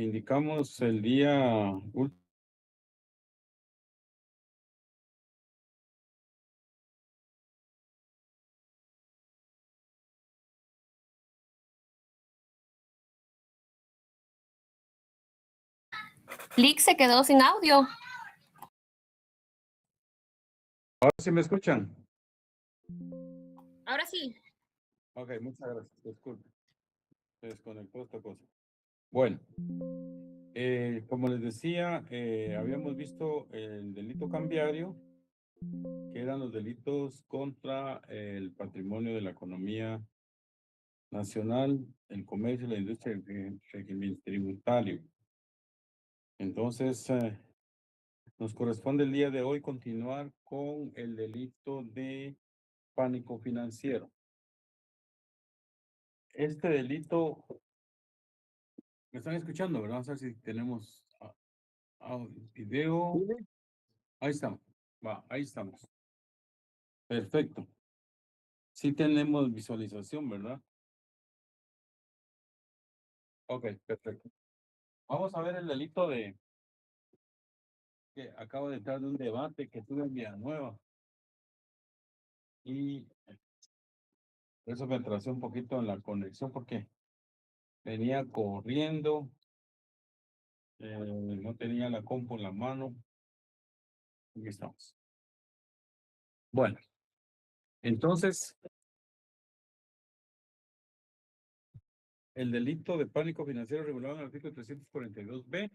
indicamos el día último. Lick se quedó sin audio. Ahora sí me escuchan. Ahora sí. Ok, muchas gracias. Disculpe. Se desconectó esta cosa. Bueno, como les decía, habíamos visto el delito cambiario, que eran los delitos contra el patrimonio de la economía nacional, el comercio, la industria y el régimen tributario. Entonces, nos corresponde el día de hoy continuar con el delito de pánico financiero. Este delito, me están escuchando, ¿verdad? Vamos a ver si tenemos video. Ahí estamos. Va, ahí estamos. Perfecto. Sí tenemos visualización, ¿verdad? Ok, perfecto. Vamos a ver el delito de que acabo de entrar de un debate que tuve en Villanueva. Y por eso me atrasé un poquito en la conexión porque venía corriendo, no tenía la compu en la mano. Aquí estamos. Bueno, entonces, el delito de pánico financiero regulado en el artículo 342b,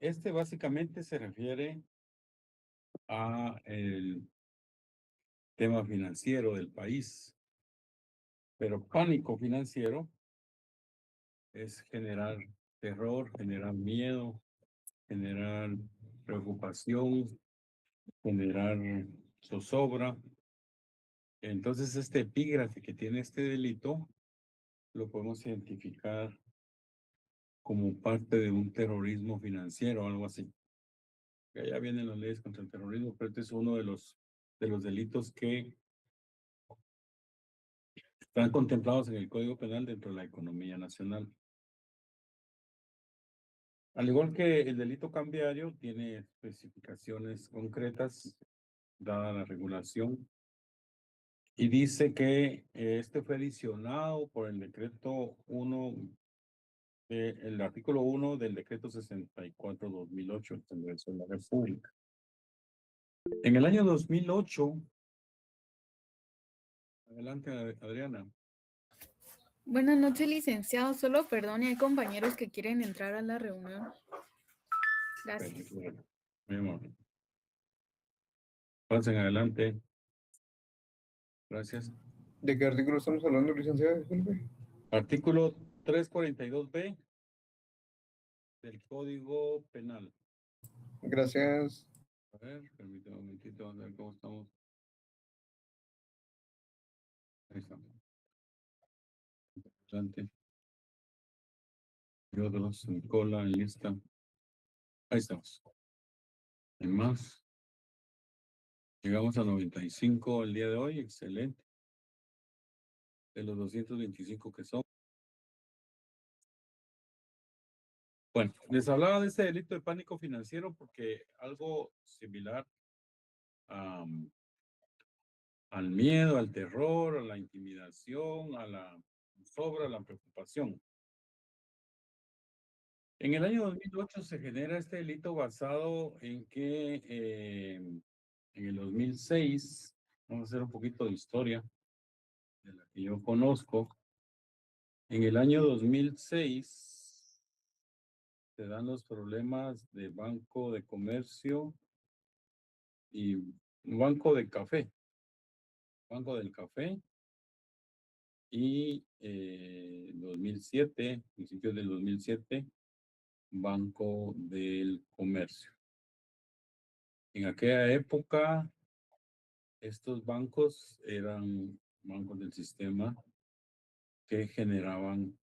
este básicamente se refiere a el tema financiero del país, pero pánico financiero es generar terror, generar miedo, generar preocupación, generar zozobra. Entonces, este epígrafe que tiene este delito lo podemos identificar como parte de un terrorismo financiero o algo así. Ya vienen las leyes contra el terrorismo, pero este es uno de los delitos que están contemplados en el Código Penal dentro de la economía nacional. Al igual que el delito cambiario, tiene especificaciones concretas dada la regulación y dice que este fue adicionado por el decreto 1, el artículo 1 del decreto 64/2008 del Congreso de la República. En el año 2008, adelante Adriana. Buenas noches, licenciado. Solo perdone, hay compañeros que quieren entrar a la reunión. Gracias. Muy amable. Pasen adelante. Gracias. ¿De qué artículo estamos hablando, licenciado? Disculpe. Artículo 342b del Código Penal. Gracias. A ver, permítame un momentito, a ver cómo estamos. Ahí estamos. Adelante. Y otros en cola, en lista. Ahí estamos. ¿Hay más? Llegamos a 95 el día de hoy. Excelente. De los 225 que son. Bueno, les hablaba de este delito de pánico financiero porque algo similar al miedo, al terror, a la intimidación, a la zozobra, a la preocupación. En el año 2008 se genera este delito basado en que en el 2006, vamos a hacer un poquito de historia de la que yo conozco. En el año 2006 se dan los problemas de Banco de Comercio y Banco de Café. Banco del Café y 2007, principios del 2007, Banco del Comercio. En aquella época, estos bancos eran bancos del sistema que generaban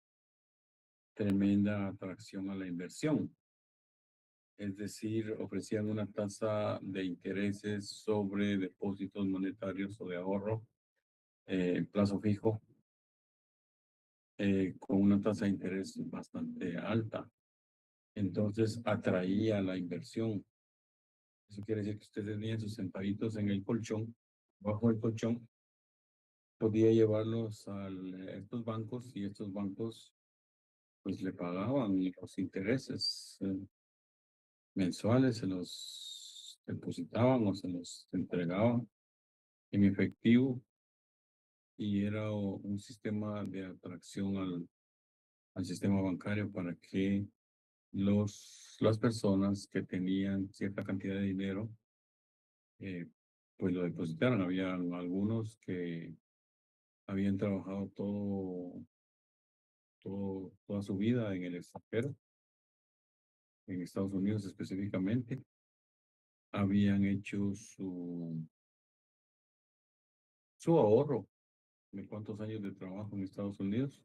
tremenda atracción a la inversión. Es decir, ofrecían una tasa de intereses sobre depósitos monetarios o de ahorro en plazo fijo con una tasa de interés bastante alta. Entonces atraía la inversión. Eso quiere decir que usted tenía sus centavitos en el colchón, bajo el colchón, podía llevarlos a estos bancos y estos bancos pues le pagaban los intereses mensuales, se los depositaban o se los entregaban en efectivo y era un sistema de atracción al sistema bancario para que las personas que tenían cierta cantidad de dinero eh, pues lo depositaran. Había algunos que habían trabajado toda su vida en el extranjero, en Estados Unidos específicamente, habían hecho su ahorro de cuántos años de trabajo en Estados Unidos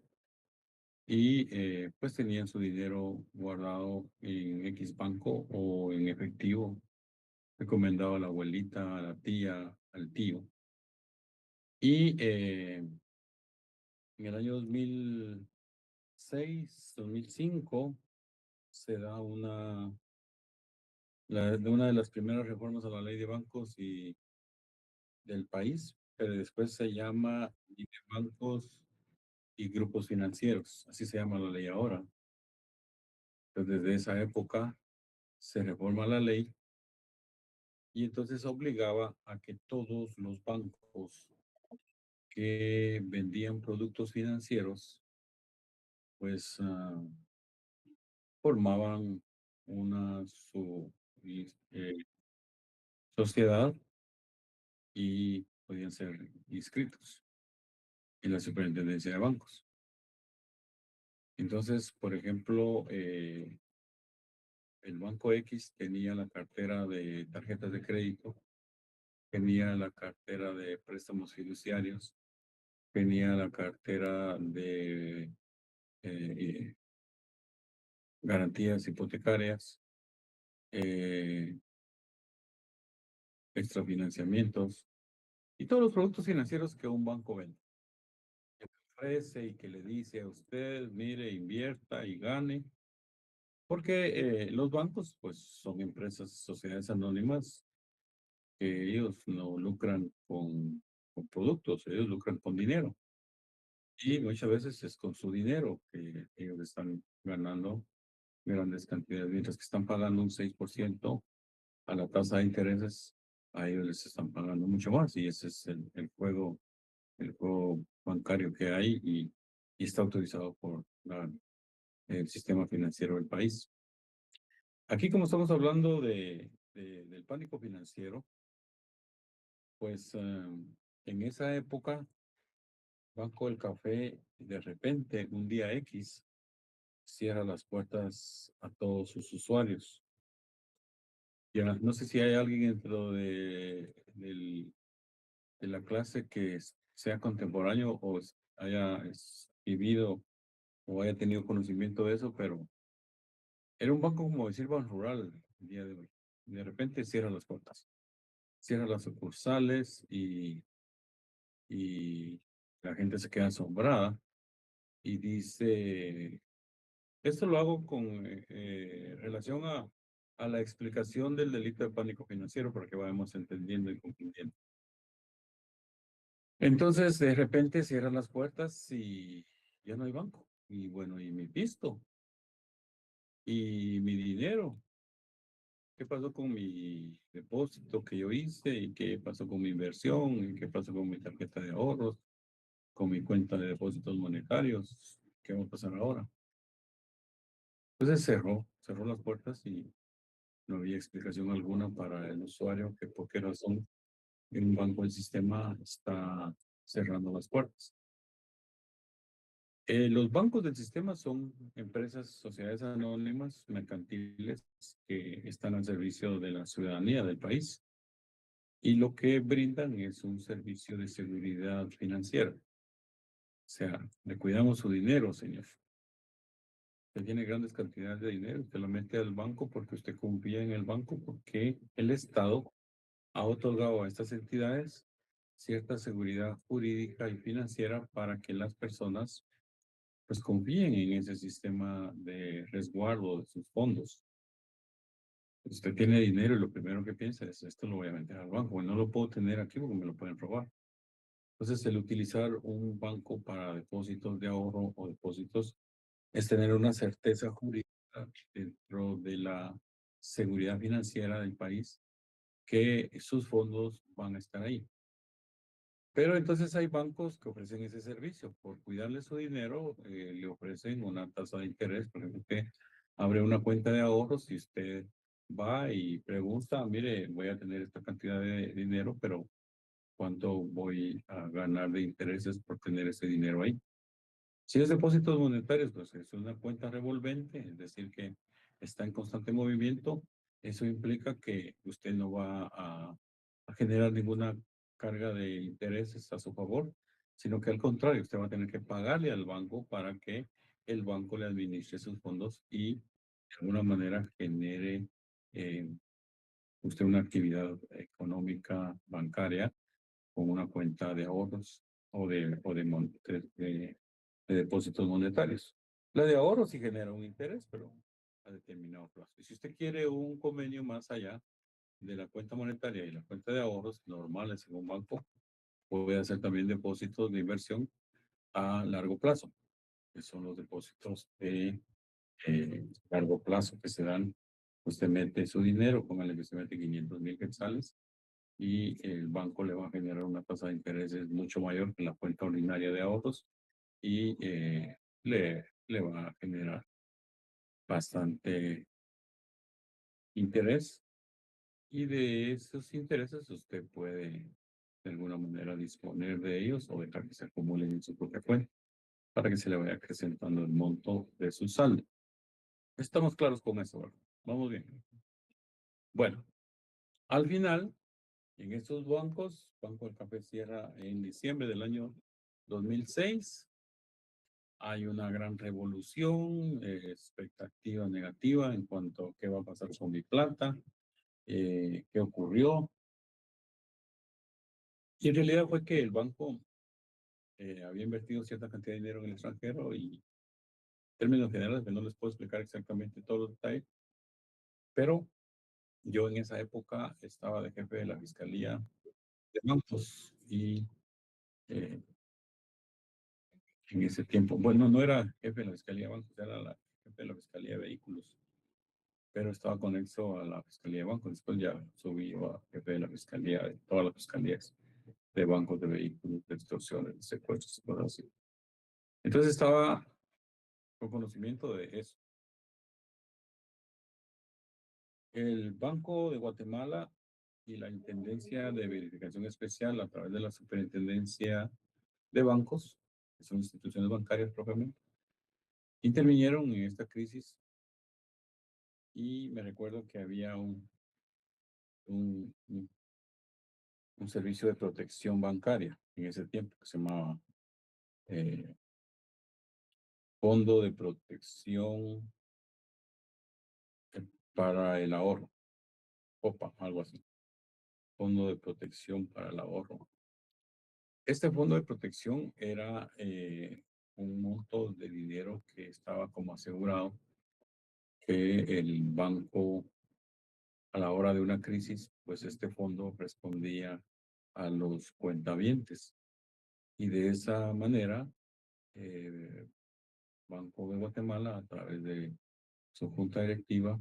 y pues tenían su dinero guardado en X banco o en efectivo, recomendado a la abuelita, a la tía, al tío. Y en el año 2006, 2005, se da una de las primeras reformas a la ley de bancos y del país, pero después se llama Ley de Bancos y Grupos Financieros, así se llama la ley ahora. Entonces, desde esa época se reforma la ley y entonces obligaba a que todos los bancos que vendían productos financieros, pues formaban una eh, sociedad y podían ser inscritos en la superintendencia de bancos. Entonces, por ejemplo, el Banco X tenía la cartera de tarjetas de crédito, tenía la cartera de préstamos fiduciarios, tenía la cartera de eh, garantías hipotecarias, eh, extrafinanciamientos y todos los productos financieros que un banco vende. Que le ofrece y que le dice a usted, mire, invierta y gane. Porque los bancos, pues, son empresas, sociedades anónimas, que ellos no lucran con productos, ellos lucran con dinero. Y muchas veces es con su dinero que ellos están ganando grandes cantidades, mientras que están pagando un 6% a la tasa de intereses, a ellos les están pagando mucho más. Y ese es el juego bancario que hay y está autorizado por el sistema financiero del país. Aquí, como estamos hablando del pánico financiero, pues en esa época, Banco del Café, de repente, un día X, cierra las puertas a todos sus usuarios. Ya no sé si hay alguien dentro de la clase que sea contemporáneo o haya vivido o haya tenido conocimiento de eso, pero era un banco como decir Ban Rural el día de hoy. De repente cierra las puertas, cierra las sucursales y la gente se queda asombrada y dice, esto lo hago con relación a la explicación del delito de pánico financiero para que vayamos entendiendo y comprendiendo. Entonces, de repente cierran las puertas y ya no hay banco. Y bueno, y mi pisto, y mi dinero. ¿Qué pasó con mi depósito que yo hice? ¿Y qué pasó con mi inversión? ¿Y qué pasó con mi tarjeta de ahorros? ¿Con mi cuenta de depósitos monetarios? ¿Qué va a pasar ahora? Entonces cerró las puertas y no había explicación alguna para el usuario que por qué razón en un banco el sistema está cerrando las puertas. Los bancos del sistema son empresas, sociedades anónimas, mercantiles que están al servicio de la ciudadanía del país y lo que brindan es un servicio de seguridad financiera. O sea, le cuidamos su dinero, señor. Usted tiene grandes cantidades de dinero, usted lo mete al banco porque usted confía en el banco, porque el Estado ha otorgado a estas entidades cierta seguridad jurídica y financiera para que las personas pues confíen en ese sistema de resguardo de sus fondos. Usted tiene dinero y lo primero que piensa es, esto lo voy a meter al banco, y no lo puedo tener aquí porque me lo pueden robar. Entonces, el utilizar un banco para depósitos de ahorro o depósitos es tener una certeza jurídica dentro de la seguridad financiera del país que sus fondos van a estar ahí. Pero entonces hay bancos que ofrecen ese servicio. Por cuidarle su dinero, le ofrecen una tasa de interés. Por ejemplo, usted abre una cuenta de ahorros y usted va y pregunta, mire, voy a tener esta cantidad de dinero, pero ¿cuánto voy a ganar de intereses por tener ese dinero ahí? Si es depósitos monetarios, pues es una cuenta revolvente, es decir, que está en constante movimiento. Eso implica que usted no va a generar ninguna carga de intereses a su favor, sino que al contrario, usted va a tener que pagarle al banco para que el banco le administre sus fondos y de alguna manera genere usted una actividad económica bancaria con una cuenta de ahorros de depósitos monetarios. La de ahorros sí genera un interés, pero a determinado plazo. Y si usted quiere un convenio más allá de la cuenta monetaria y la cuenta de ahorros normales en un banco, puede hacer también depósitos de inversión a largo plazo, que son los depósitos de largo plazo que se dan. Usted mete su dinero, póngale que usted mete 500,000 quetzales y el banco le va a generar una tasa de intereses mucho mayor que la cuenta ordinaria de ahorros y le va a generar bastante interés y de esos intereses usted puede de alguna manera disponer de ellos o dejar que se acumulen en su propia cuenta para que se le vaya acrecentando el monto de su saldo. Estamos claros con eso, ¿verdad? Vamos bien. Bueno, al final, en estos bancos, Banco del Café cierra en diciembre del año 2006. Hay una gran revolución, expectativa negativa en cuanto a qué va a pasar con mi plata, qué ocurrió. Y en realidad fue que el banco había invertido cierta cantidad de dinero en el extranjero y en términos generales, que no les puedo explicar exactamente todos los detalles, pero yo en esa época estaba de jefe de la Fiscalía de Bancos y eh, en ese tiempo, bueno, no era jefe de la Fiscalía de Bancos, era la jefe de la Fiscalía de Vehículos, pero estaba conexo a la Fiscalía de Bancos. Después ya subí a jefe de la Fiscalía, de todas las fiscalías de bancos, de vehículos, de extorsiones, de secuestros, cosas así. Entonces estaba con conocimiento de eso. El Banco de Guatemala y la Intendencia de Verificación Especial a través de la Superintendencia de Bancos, que son instituciones bancarias propiamente, intervinieron en esta crisis y me recuerdo que había un, un un servicio de protección bancaria en ese tiempo que se llamaba eh, Fondo de Protección para el Ahorro, OPA, algo así. Fondo de Protección para el Ahorro. Este fondo de protección era un monto de dinero que estaba como asegurado que el banco a la hora de una crisis, pues este fondo respondía a los cuentavientes. Y de esa manera, Banco de Guatemala, a través de su junta directiva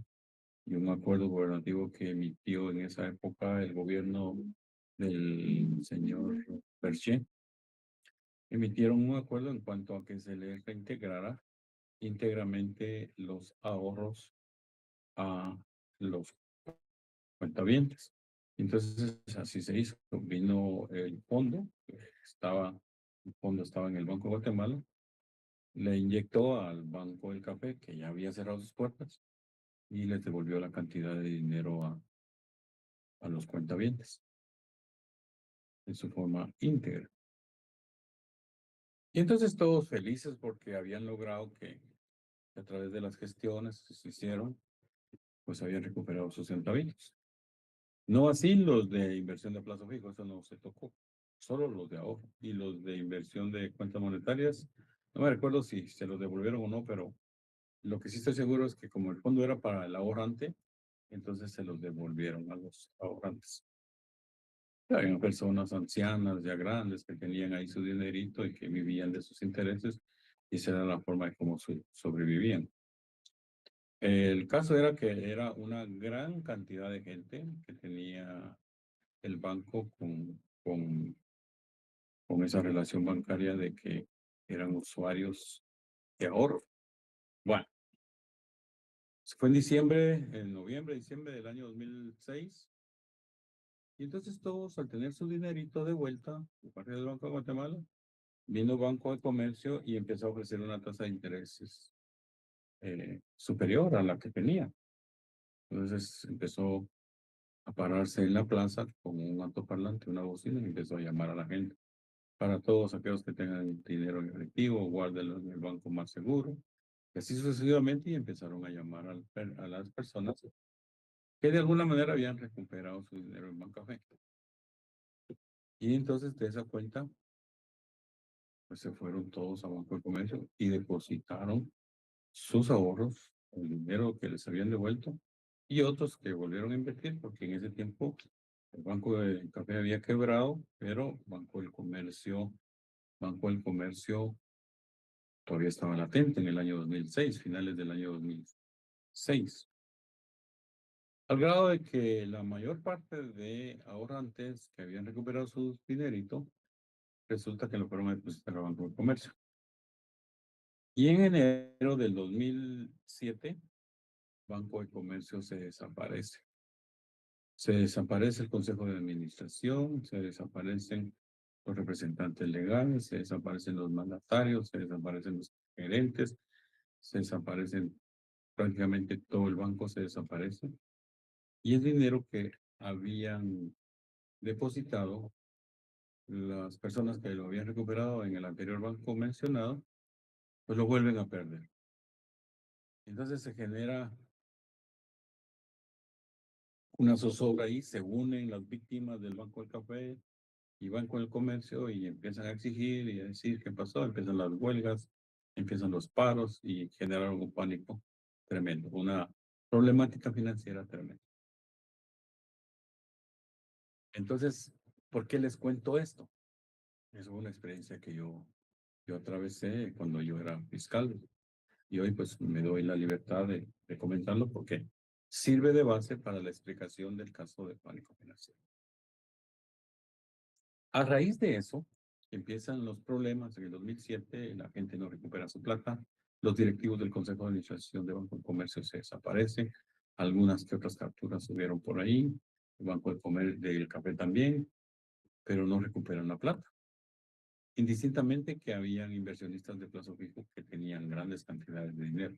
y un acuerdo gubernativo que emitió en esa época el gobierno del señor Berché, emitieron un acuerdo en cuanto a que se les reintegrara íntegramente los ahorros a los cuentavientes. Entonces, así se hizo. Vino el fondo, el fondo estaba en el Banco de Guatemala, le inyectó al Banco del Café, que ya había cerrado sus puertas, y les devolvió la cantidad de dinero a los cuentavientes en su forma íntegra. Y entonces todos felices porque habían logrado que a través de las gestiones que se hicieron, pues habían recuperado sus centavitos. No así los de inversión de plazo fijo, eso no se tocó, solo los de ahorro y los de inversión de cuentas monetarias No me recuerdo si se los devolvieron o no, pero lo que sí estoy seguro es que como el fondo era para el ahorrante, entonces se los devolvieron a los ahorrantes. Habían personas ancianas, ya grandes, que tenían ahí su dinerito y que vivían de sus intereses, y esa era la forma de cómo sobrevivían. El caso era que era una gran cantidad de gente que tenía el banco con esa relación bancaria de que eran usuarios de ahorro. Bueno, se fue en noviembre, diciembre del año 2006. Y entonces todos, al tener su dinerito de vuelta por parte del Banco de Guatemala, vino Banco de Comercio y empezó a ofrecer una tasa de intereses superior a la que tenía. Entonces empezó a pararse en la plaza con un altoparlante, una bocina, y empezó a llamar a la gente. Para todos aquellos que tengan dinero en efectivo, guárdenlo en el banco más seguro. Y así sucesivamente, y empezaron a llamar a las personas que de alguna manera habían recuperado su dinero en Bancafé. Y entonces de esa cuenta, pues se fueron todos a Banco de Comercio y depositaron sus ahorros, el dinero que les habían devuelto, y otros que volvieron a invertir, porque en ese tiempo el Banco de Café había quebrado, pero Banco del Comercio todavía estaba latente en el año 2006, finales del año 2006. Al grado de que la mayor parte de ahorrantes que habían recuperado su dinerito, resulta que lo fueron a depositar al Banco de Comercio. Y en enero del 2007, Banco de Comercio se desaparece. Se desaparece el Consejo de Administración, se desaparecen los representantes legales, se desaparecen los mandatarios, se desaparecen los gerentes, se desaparecen prácticamente todo el banco, se desaparece. Y el dinero que habían depositado las personas que lo habían recuperado en el anterior banco mencionado, pues lo vuelven a perder. Entonces se genera una zozobra ahí, se unen las víctimas del Banco del Café y Banco del Comercio y empiezan a exigir y a decir qué pasó, empiezan las huelgas, empiezan los paros y generaron un pánico tremendo, una problemática financiera tremenda. Entonces, ¿por qué les cuento esto? Es una experiencia que yo atravesé cuando yo era fiscal y hoy pues me doy la libertad de comentarlo porque sirve de base para la explicación del caso de pánico financiero. A raíz de eso, empiezan los problemas. En el 2007, la gente no recupera su plata. Los directivos del Consejo de Administración de Banco de Comercio se desaparecen. Algunas que otras capturas subieron por ahí. El Banco de Comercio del Café también, pero no recuperan la plata. Indistintamente que habían inversionistas de plazo fijo que tenían grandes cantidades de dinero.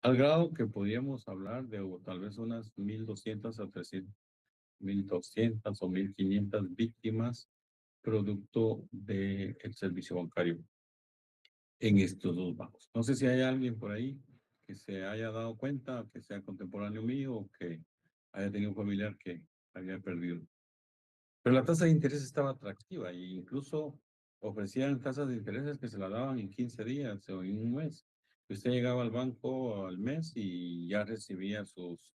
Al grado que podíamos hablar de tal vez unas 1.200 a 300, 1.200 o 1.500 víctimas producto del servicio bancario en estos dos bancos. No sé si hay alguien por ahí que se haya dado cuenta, que sea contemporáneo mío o que haya tenido un familiar que había perdido. Pero la tasa de interés estaba atractiva e incluso ofrecían tasas de intereses que se la daban en 15 días o en un mes. Usted llegaba al banco al mes y ya recibía sus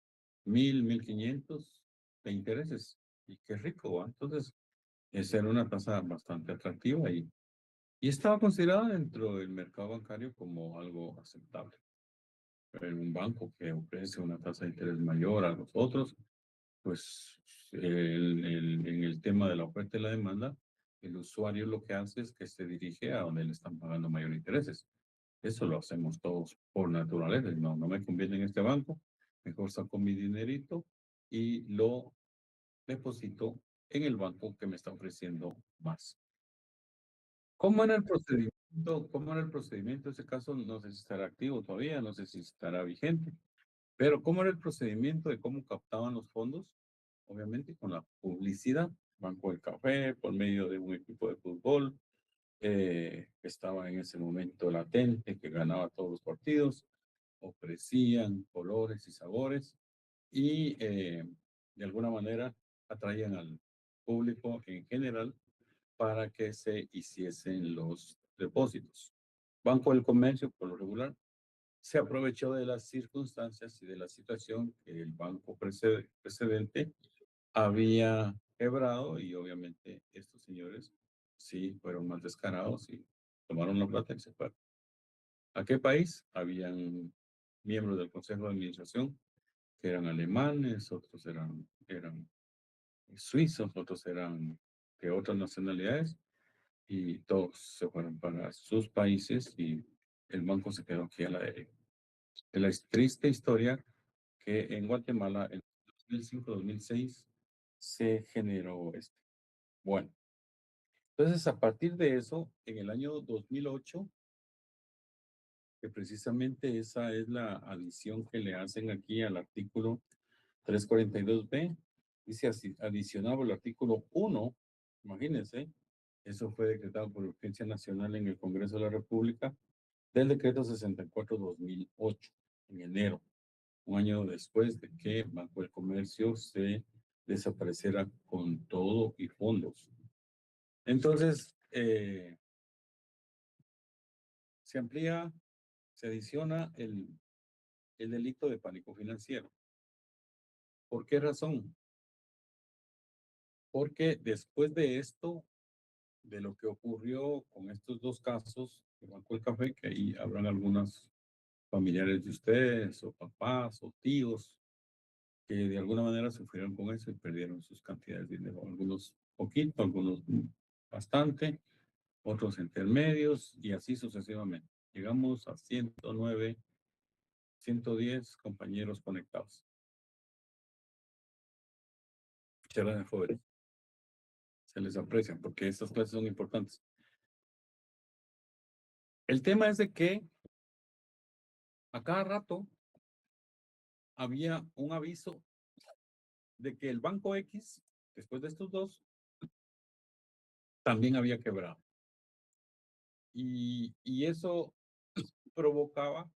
1.500 de intereses. Y qué rico, ¿va? Entonces, esa era una tasa bastante atractiva y estaba considerada dentro del mercado bancario como algo aceptable. Pero un banco que ofrece una tasa de interés mayor a los otros, pues en el tema de la oferta y la demanda, el usuario lo que hace es que se dirige a donde le están pagando mayor intereses. Eso lo hacemos todos por naturaleza. No me conviene en este banco, mejor saco mi dinerito y lo deposito en el banco que me está ofreciendo más. ¿Cómo era el procedimiento? ¿Cómo era el procedimiento? Ese caso no sé si estará activo todavía, no sé si estará vigente, pero ¿cómo era el procedimiento de cómo captaban los fondos? Obviamente con la publicidad, Banco del Café, por medio de un equipo de fútbol que estaba en ese momento latente, que ganaba todos los partidos, ofrecían colores y sabores y de alguna manera atraían al público en general para que se hiciesen los depósitos. Banco del Comercio, por lo regular, se aprovechó de las circunstancias y de la situación que el banco precedente había quebrado y obviamente estos señores sí fueron más descarados y tomaron la plata y se fueron. ¿A qué país? Habían miembros del Consejo de Administración que eran alemanes, otros eran suizos, otros eran de otras nacionalidades y todos se fueron para sus países y el banco se quedó aquí a la deriva. Es la triste historia que en Guatemala en 2005-2006 se generó esto. Bueno, entonces a partir de eso, en el año 2008, que precisamente esa es la adición que le hacen aquí al artículo 342B, dice así, adicionado el artículo 1, imagínense, eso fue decretado por urgencia nacional en el Congreso de la República del decreto 64-2008, en enero, un año después de que Banco del Comercio se desapareciera con todo y fondos. Entonces, se amplía, se adiciona el delito de pánico financiero. ¿Por qué razón? Porque después de esto, de lo que ocurrió con estos dos casos de Banco del Café, que ahí habrán algunos familiares de ustedes, o papás, o tíos, que de alguna manera sufrieron con eso y perdieron sus cantidades de dinero. Algunos poquito, algunos bastante, otros intermedios y así sucesivamente. Llegamos a 109, 110 compañeros conectados. Muchas gracias, jóvenes. Se les aprecia porque estas clases son importantes. El tema es de que a cada rato había un aviso de que el Banco X, después de estos dos, también había quebrado. Y eso provocaba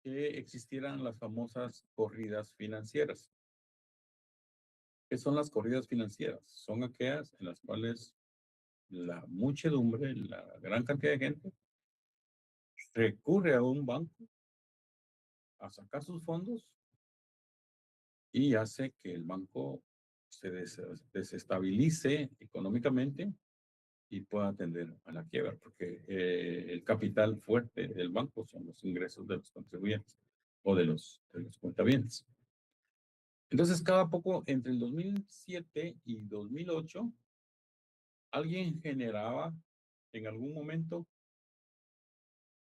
que existieran las famosas corridas financieras. ¿Qué son las corridas financieras? Son aquellas en las cuales la muchedumbre, la gran cantidad de gente, recurre a un banco a sacar sus fondos y hace que el banco se desestabilice económicamente y pueda atender a la quiebra, porque el capital fuerte del banco son los ingresos de los contribuyentes o de los cuentavientes. Entonces, cada poco, entre el 2007 y 2008, alguien generaba en algún momento,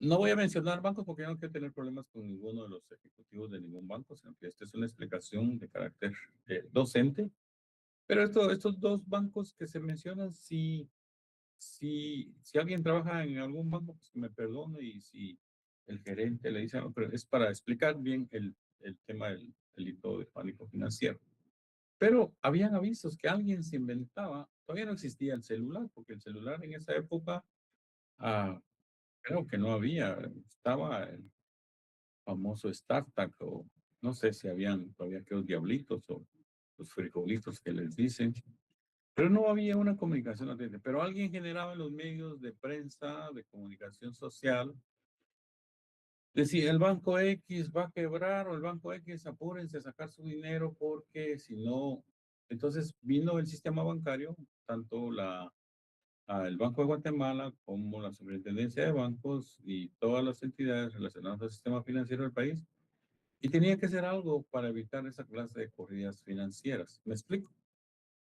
no voy a mencionar bancos porque yo no quiero tener problemas con ninguno de los ejecutivos de ningún banco, sino que esta es una explicación de carácter docente. Pero estos dos bancos que se mencionan, si alguien trabaja en algún banco, pues que me perdone y si el gerente le dice, no, pero es para explicar bien el tema del delito de pánico financiero. Pero habían avisos que alguien se inventaba, todavía no existía el celular, porque el celular en esa época creo que no había, estaba el famoso StarTAC o no sé si habían todavía aquellos diablitos o los frijolitos que les dicen, pero no había una comunicación latente. Pero alguien generaba en los medios de prensa, de comunicación social, decía el banco X va a quebrar o el banco X apúrense a sacar su dinero porque si no, entonces vino el sistema bancario, tanto el Banco de Guatemala como la Superintendencia de Bancos y todas las entidades relacionadas al sistema financiero del país y tenía que hacer algo para evitar esa clase de corridas financieras. ¿Me explico?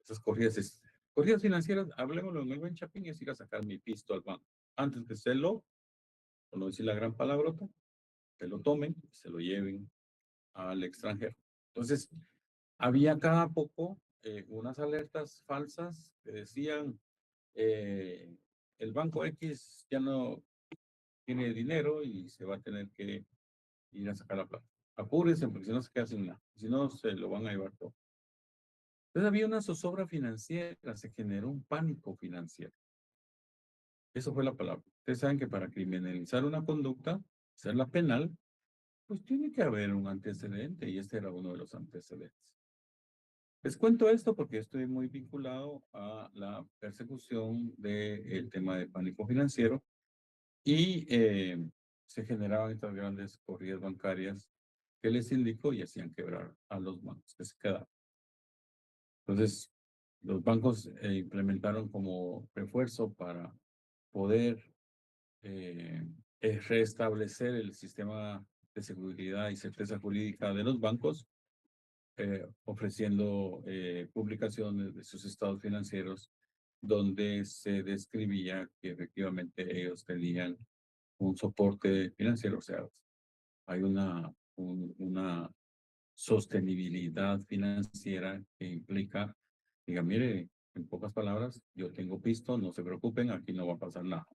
Esas corridas financieras, hablemoslo en el buen chapín, es ir a sacar mi pisto al banco. Antes que por no decir la gran palabrota, que lo tomen y se lo lleven al extranjero. Entonces, había cada poco unas alertas falsas que decían el banco X ya no tiene dinero y se va a tener que ir a sacar la plata. Apúrense porque si no se queda sin nada, si no se lo van a llevar todo. Entonces había una zozobra financiera, se generó un pánico financiero. Eso fue la palabra. Ustedes saben que para criminalizar una conducta, hacerla penal, pues tiene que haber un antecedente y este era uno de los antecedentes. Les cuento esto porque estoy muy vinculado a la persecución del tema de pánico financiero Y se generaban estas grandes corridas bancarias que les indicó y hacían quebrar a los bancos que se quedaban. Entonces, los bancos implementaron como refuerzo para poder restablecer el sistema de seguridad y certeza jurídica de los bancos, ofreciendo publicaciones de sus estados financieros donde se describía que efectivamente ellos tenían un soporte financiero, o sea, hay una sostenibilidad financiera que implica, diga, mire, en pocas palabras, yo tengo pisto, no se preocupen, aquí no va a pasar nada.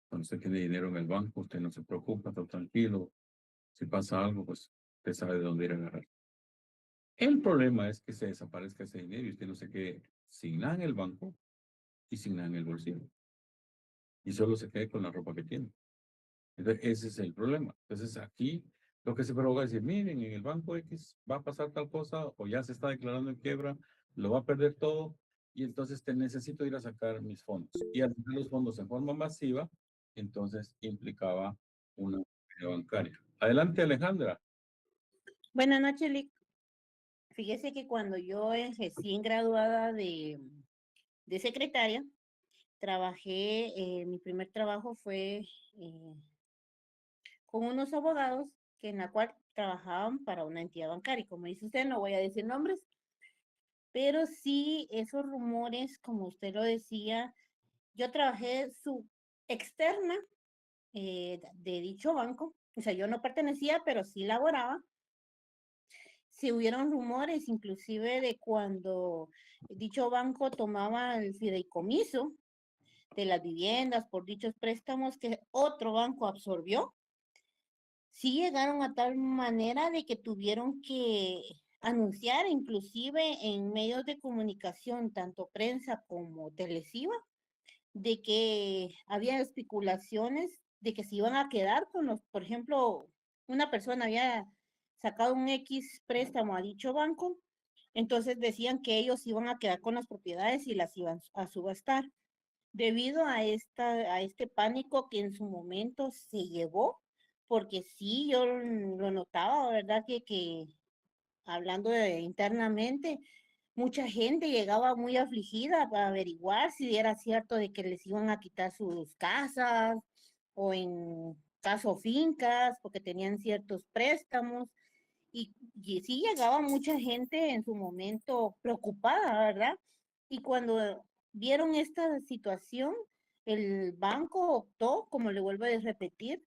Cuando usted tiene dinero en el banco, usted no se preocupa, está tranquilo. Si pasa algo, pues usted sabe de dónde ir a agarrar. El problema es que se desaparezca ese dinero y usted no se quede sin nada en el banco y sin nada en el bolsillo. Y solo se quede con la ropa que tiene. Entonces, ese es el problema. Entonces, aquí lo que se provoca es decir, miren, en el banco X va a pasar tal cosa o ya se está declarando en quiebra, lo va a perder todo y entonces te necesito ir a sacar mis fondos. Y al sacar los fondos en forma masiva, entonces implicaba una caída bancaria. Adelante, Alejandra. Buenas noches, Lick. Fíjese que cuando yo recién graduada de secretaria, trabajé, mi primer trabajo fue con unos abogados que en la cual trabajaban para una entidad bancaria. Como dice usted, no voy a decir nombres, pero sí esos rumores, como usted lo decía, yo trabajé su externa de dicho banco, o sea, yo no pertenecía, pero sí laboraba. Si hubieron rumores, inclusive de cuando dicho banco tomaba el fideicomiso de las viviendas por dichos préstamos que otro banco absorbió, sí llegaron a tal manera de que tuvieron que anunciar, inclusive en medios de comunicación, tanto prensa como televisiva, de que había especulaciones de que se iban a quedar con los, por ejemplo, una persona había sacado un X préstamo a dicho banco, entonces decían que ellos iban a quedar con las propiedades y las iban a subastar. Debido a este pánico que en su momento se llevó, porque sí, yo lo notaba, ¿verdad? Que hablando internamente, mucha gente llegaba muy afligida para averiguar si era cierto de que les iban a quitar sus casas o en caso fincas, porque tenían ciertos préstamos. Y sí llegaba mucha gente en su momento preocupada, ¿verdad? Y cuando vieron esta situación, el banco optó, como le vuelvo a repetir,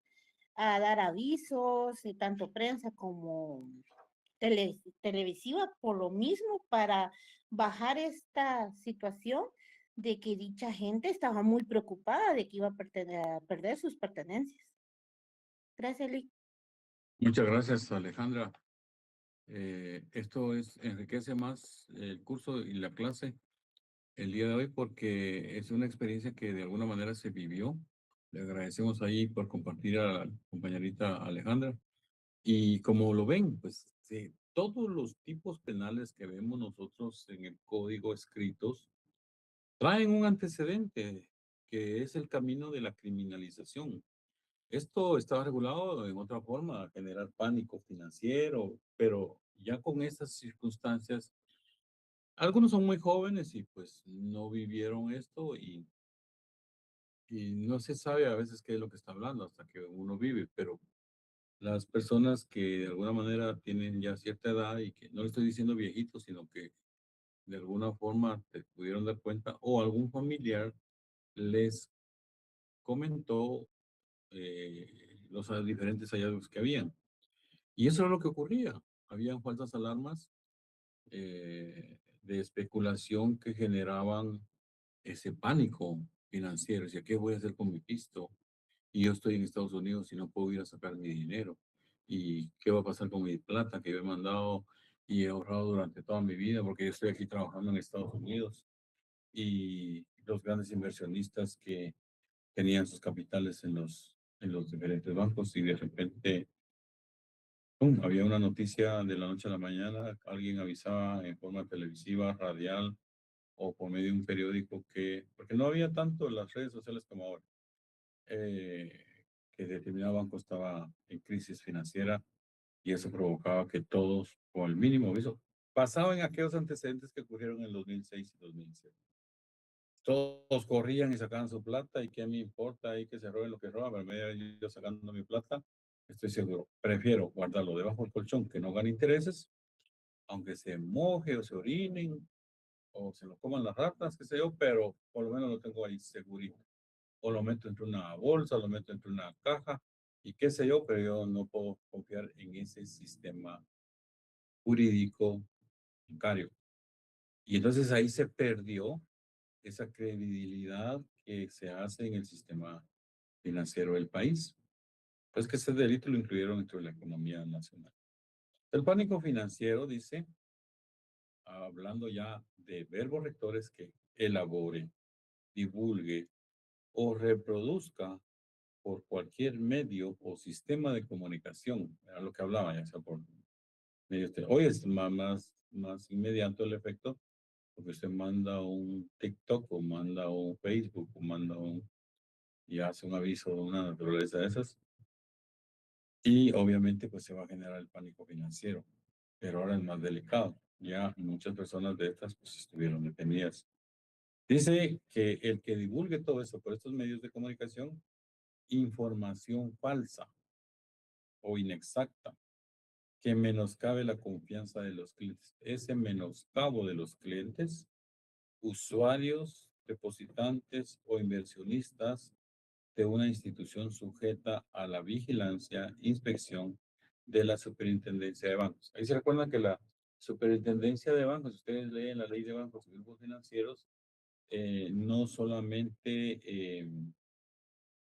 a dar avisos, tanto prensa como televisiva, por lo mismo, para bajar esta situación de que dicha gente estaba muy preocupada de que iba a perder sus pertenencias. Gracias, Lick. Muchas gracias, Alejandra. Esto enriquece más el curso y la clase el día de hoy porque es una experiencia que de alguna manera se vivió. Le agradecemos ahí por compartir a la compañerita Alejandra. Y como lo ven, pues todos los tipos penales que vemos nosotros en el código escritos traen un antecedente que es el camino de la criminalización. Esto estaba regulado en otra forma, generar pánico financiero, pero ya con estas circunstancias, algunos son muy jóvenes y pues no vivieron esto y no se sabe a veces qué es lo que está hablando hasta que uno vive, pero las personas que de alguna manera tienen ya cierta edad y que no le estoy diciendo viejitos, sino que de alguna forma te pudieron dar cuenta o algún familiar les comentó los diferentes hallazgos que habían. Y eso era lo que ocurría. Habían falsas alarmas de especulación que generaban ese pánico financiero. Decía, ¿qué voy a hacer con mi pisto? Y yo estoy en Estados Unidos y no puedo ir a sacar mi dinero. ¿Y qué va a pasar con mi plata que yo he mandado y he ahorrado durante toda mi vida? Porque yo estoy aquí trabajando en Estados Unidos. Y los grandes inversionistas que tenían sus capitales en los diferentes bancos y de repente ¡pum! Había una noticia de la noche a la mañana, alguien avisaba en forma televisiva, radial o por medio de un periódico que, porque no había tanto en las redes sociales como ahora, que determinado banco estaba en crisis financiera y eso provocaba que todos, con el mínimo aviso, pasaba en aquellos antecedentes que ocurrieron en el 2006 y 2007. Todos corrían y sacaban su plata y qué me importa ahí que se roben lo que roban, pero me voy yo sacando mi plata, estoy seguro. Prefiero guardarlo debajo del colchón que no gane intereses, aunque se moje o se orinen o se lo coman las ratas, qué sé yo, pero por lo menos lo tengo ahí segurito. O lo meto entre una bolsa, lo meto entre una caja y qué sé yo, pero yo no puedo confiar en ese sistema jurídico bancario. Y entonces ahí se perdió esa credibilidad que se hace en el sistema financiero del país. Pues que ese delito lo incluyeron dentro de la economía nacional. El pánico financiero dice, hablando ya de verbos rectores, que elabore, divulgue o reproduzca por cualquier medio o sistema de comunicación, era lo que hablaba, ya sea por medios hoy es más inmediato el efecto, porque usted manda un TikTok o manda un Facebook o manda y hace un aviso de una naturaleza de esas, y obviamente pues se va a generar el pánico financiero, pero ahora es más delicado, ya muchas personas de estas pues estuvieron detenidas. Dice que el que divulgue todo eso por estos medios de comunicación, información falsa o inexacta, que menoscabe la confianza de los clientes. Ese menoscabo de los clientes, usuarios, depositantes o inversionistas de una institución sujeta a la vigilancia, inspección de la Superintendencia de Bancos. Ahí se recuerdan que la Superintendencia de Bancos, ustedes leen la ley de bancos y grupos financieros, no solamente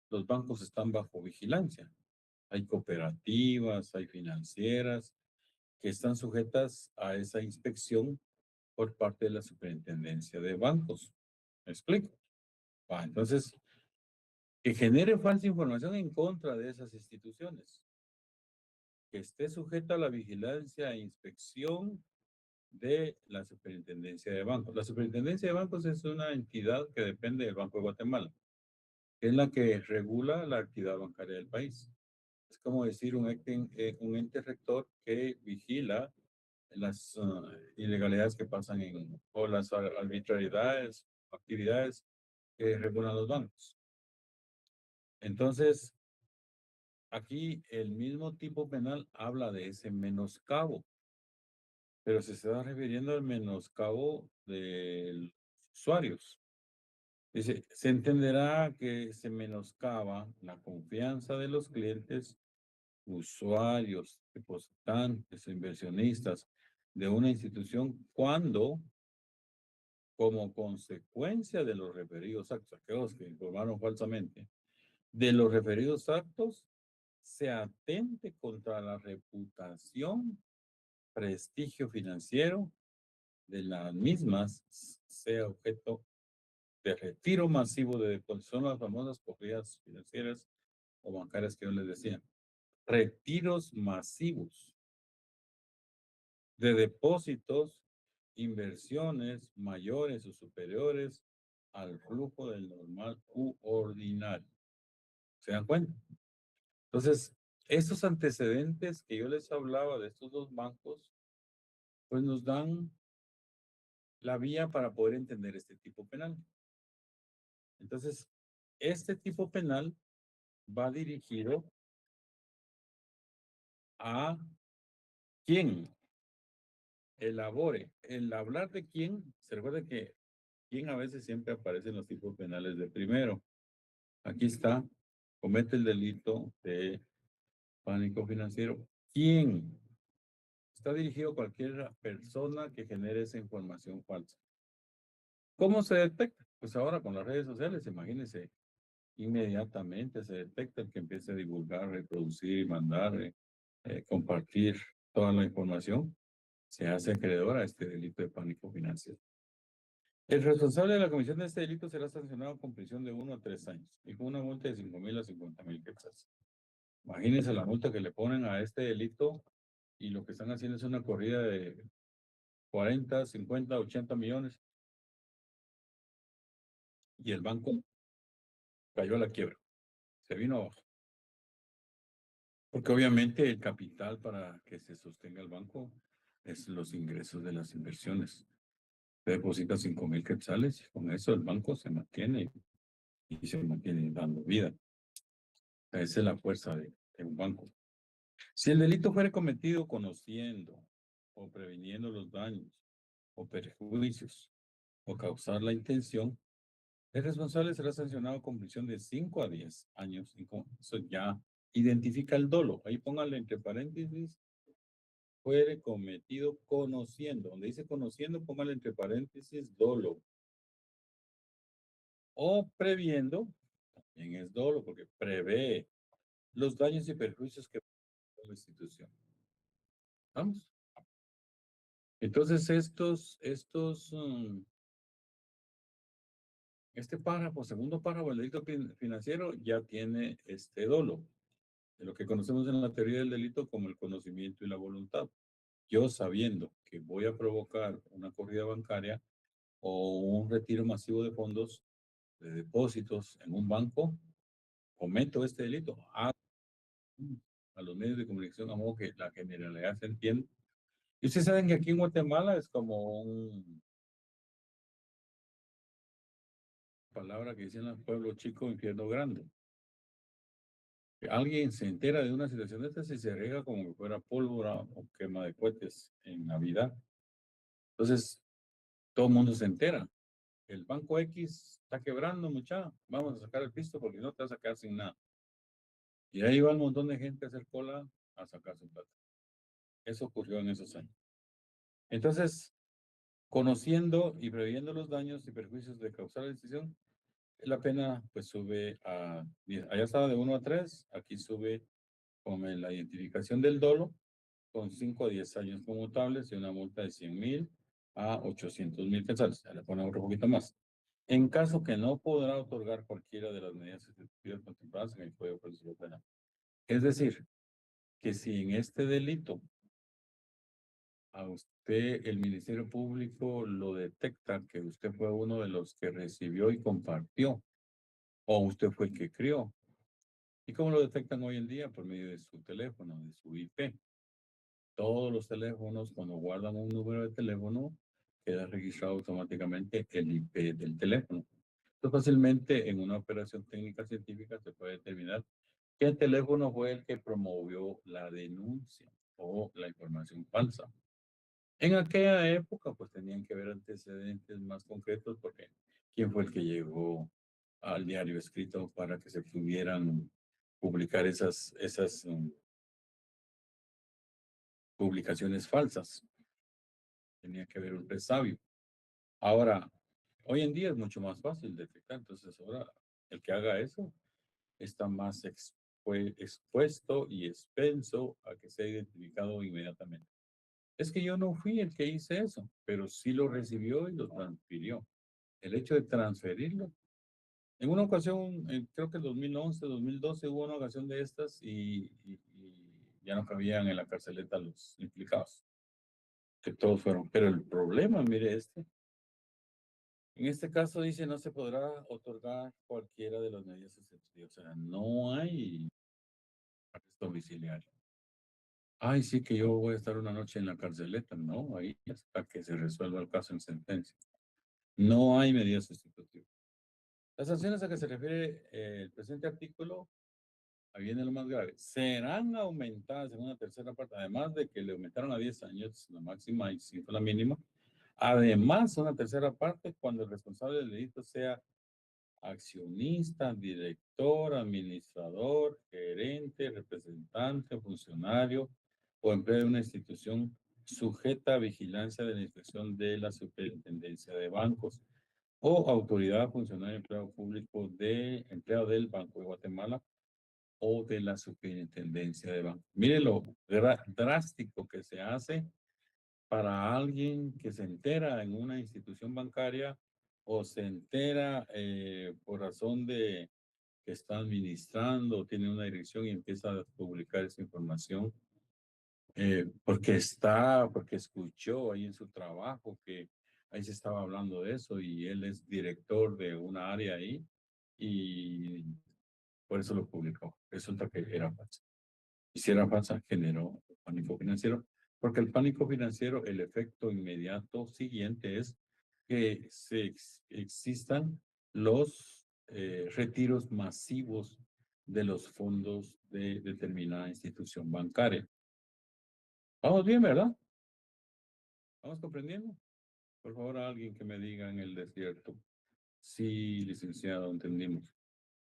los bancos están bajo vigilancia, hay cooperativas, hay financieras que están sujetas a esa inspección por parte de la Superintendencia de Bancos. ¿Me explico? Entonces, que genere falsa información en contra de esas instituciones, que esté sujeta a la vigilancia e inspección de la Superintendencia de Bancos. La Superintendencia de Bancos es una entidad que depende del Banco de Guatemala, que es la que regula la actividad bancaria del país. Es como decir un ente rector que vigila las ilegalidades que pasan o las arbitrariedades, actividades que regulan los bancos. Entonces, aquí el mismo tipo penal habla de ese menoscabo, pero se está refiriendo al menoscabo de los usuarios. Dice, se entenderá que se menoscaba la confianza de los clientes, usuarios, depositantes, inversionistas de una institución cuando, como consecuencia de los referidos actos, aquellos que informaron falsamente, de los referidos actos, se atente contra la reputación, prestigio financiero de las mismas, sea objeto de retiro masivo de depósitos. Son las famosas corridas financieras o bancarias que yo les decía. Retiros masivos de depósitos, inversiones mayores o superiores al flujo del normal u ordinario. ¿Se dan cuenta? Entonces, estos antecedentes que yo les hablaba de estos dos bancos, pues nos dan la vía para poder entender este tipo penal. Entonces, este tipo penal va dirigido a quien elabore. El hablar de quién, se recuerda que quién a veces siempre aparece en los tipos penales de primero. Aquí está, comete el delito de pánico financiero. ¿Quién? Está dirigido a cualquier persona que genere esa información falsa. ¿Cómo se detecta? Pues ahora con las redes sociales, imagínense, inmediatamente se detecta el que empiece a divulgar, reproducir, mandar, compartir toda la información, se hace acreedor a este delito de pánico financiero. El responsable de la comisión de este delito será sancionado con prisión de 1 a 3 años y con una multa de 5,000 a 50,000 quetzales. Imagínense la multa que le ponen a este delito y lo que están haciendo es una corrida de 40, 50, 80 millones y el banco cayó a la quiebra. se vino abajo. Porque obviamente el capital para que se sostenga el banco es los ingresos de las inversiones. Se deposita 5,000 quetzales y con eso el banco se mantiene y se mantiene dando vida. Esa es la fuerza de un banco. Si el delito fuera cometido conociendo o previniendo los daños o perjuicios o causar la intención, el responsable será sancionado con prisión de 5 a 10 años. Y con eso ya identifica el dolo. Ahí póngale entre paréntesis, fuere cometido conociendo. Donde dice conociendo, póngale entre paréntesis dolo. O previendo, también es dolo, porque prevé los daños y perjuicios que la institución. ¿Vamos? Entonces, este párrafo, segundo párrafo del delito financiero, ya tiene este dolo, de lo que conocemos en la teoría del delito como el conocimiento y la voluntad. Yo sabiendo que voy a provocar una corrida bancaria o un retiro masivo de fondos, de depósitos en un banco, cometo este delito. A los medios de comunicación, a modo que la generalidad se entienda. Y ustedes saben que aquí en Guatemala es como una palabra que dicen en el pueblo chico, infierno grande. Que alguien se entera de una situación de estas y se riega como que fuera pólvora o quema de cohetes en Navidad. Entonces, todo el mundo se entera. El banco X está quebrando, mucha. Vamos a sacar el pisto porque no te vas a quedar sin nada. Y ahí va un montón de gente a hacer cola a sacar su plata. Eso ocurrió en esos años. Entonces, conociendo y previendo los daños y perjuicios de causar la decisión, la pena pues sube a 10. Allá estaba de 1 a 3, aquí sube con la identificación del dolo, con 5 a 10 años conmutables y una multa de 100,000 a 800,000 quetzales. Ya le ponemos otro poquito más. En caso que no podrá otorgar cualquiera de las medidas ejecutivas contempladas en el Código Procesal Penal. Es decir, que si en este delito a usted el Ministerio Público lo detecta que usted fue uno de los que recibió y compartió, o usted fue el que crió. ¿Y cómo lo detectan hoy en día? Por medio de su teléfono, de su IP. Todos los teléfonos, cuando guardan un número de teléfono, queda registrado automáticamente el IP del teléfono. Entonces, fácilmente en una operación técnica científica se puede determinar qué teléfono fue el que promovió la denuncia o la información falsa. En aquella época, pues tenían que ver antecedentes más concretos porque quién fue el que llegó al diario escrito para que se pudieran publicar esas publicaciones falsas. Tenía que haber un resabio. Ahora, hoy en día es mucho más fácil detectar, entonces ahora el que haga eso está más expuesto y expenso a que sea identificado inmediatamente. Es que yo no fui el que hice eso, pero sí lo recibió y lo transfirió. El hecho de transferirlo. En una ocasión, creo que en 2011, 2012 hubo una ocasión de estas y ya no cabían en la carceleta los implicados, que todos fueron. Pero el problema, mire en este caso dice no se podrá otorgar cualquiera de las medidas excepcionales. O sea, no hay arresto domiciliario. Ay, sí que yo voy a estar una noche en la carceleta. No, ahí hasta que se resuelva el caso en sentencia. No hay medidas sustitutivas. Las sanciones a que se refiere el presente artículo, ahí viene lo más grave, serán aumentadas en una tercera parte, además de que le aumentaron a 10 años la máxima y 5 la mínima. Además, una tercera parte cuando el responsable del delito sea accionista, director, administrador, gerente, representante, funcionario o empleado de una institución sujeta a vigilancia de la inspección de la Superintendencia de Bancos o autoridad, funcionario, empleado público empleado del Banco de Guatemala o de la Superintendencia de Bancos. Mire lo drástico que se hace para alguien que se entera en una institución bancaria o se entera por razón de que está administrando o tiene una dirección y empieza a publicar esa información porque escuchó ahí en su trabajo que ahí se estaba hablando de eso y él es director de una área ahí y Por eso lo publicó. Resulta que era falsa. Y si era falsa, generó pánico financiero, porque el pánico financiero, el efecto inmediato siguiente es que existan los retiros masivos de los fondos de determinada institución bancaria. Vamos bien, ¿verdad? ¿Vamos comprendiendo? Por favor, alguien que me diga en el desierto. Sí, licenciado, entendimos.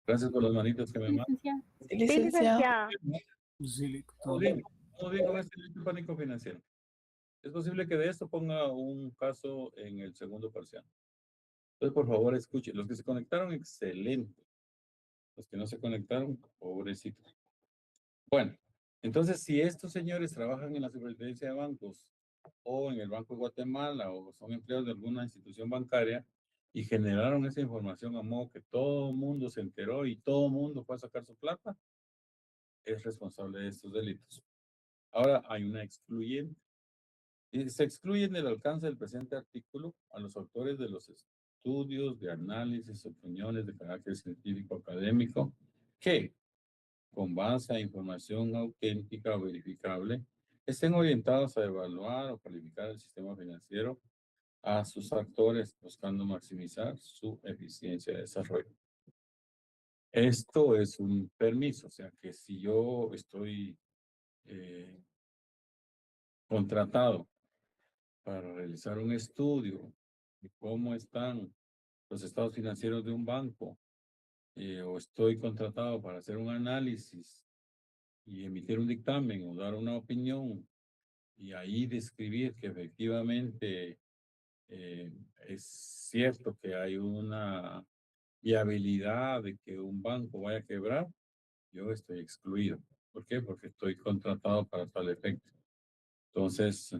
Gracias por las manitas que me mandan. Licenciado. Sí, licenciado. Vamos bien, vamos bien con este pánico financiero. Es posible que de esto ponga un caso en el segundo parcial. Entonces, por favor, escuchen. Los que se conectaron, excelente. Los que no se conectaron, pobrecitos. Bueno, entonces, si estos señores trabajan en la superintendencia de bancos o en el Banco de Guatemala o son empleados de alguna institución bancaria y generaron esa información a modo que todo el mundo se enteró y todo el mundo fue a sacar su plata, es responsable de estos delitos. Ahora hay una excluyente. Y se excluyen del alcance del presente artículo a los autores de los estudios, de análisis, opiniones de carácter científico académico que, con base a información auténtica o verificable, estén orientados a evaluar o calificar el sistema financiero a sus actores buscando maximizar su eficiencia de desarrollo. Esto es un permiso, o sea que si yo estoy contratado para realizar un estudio de cómo están los estados financieros de un banco, o estoy contratado para hacer un análisis y emitir un dictamen o dar una opinión y ahí describir que efectivamente es cierto que hay una viabilidad de que un banco vaya a quebrar, yo estoy excluido. ¿Por qué? Porque estoy contratado para tal efecto. Entonces,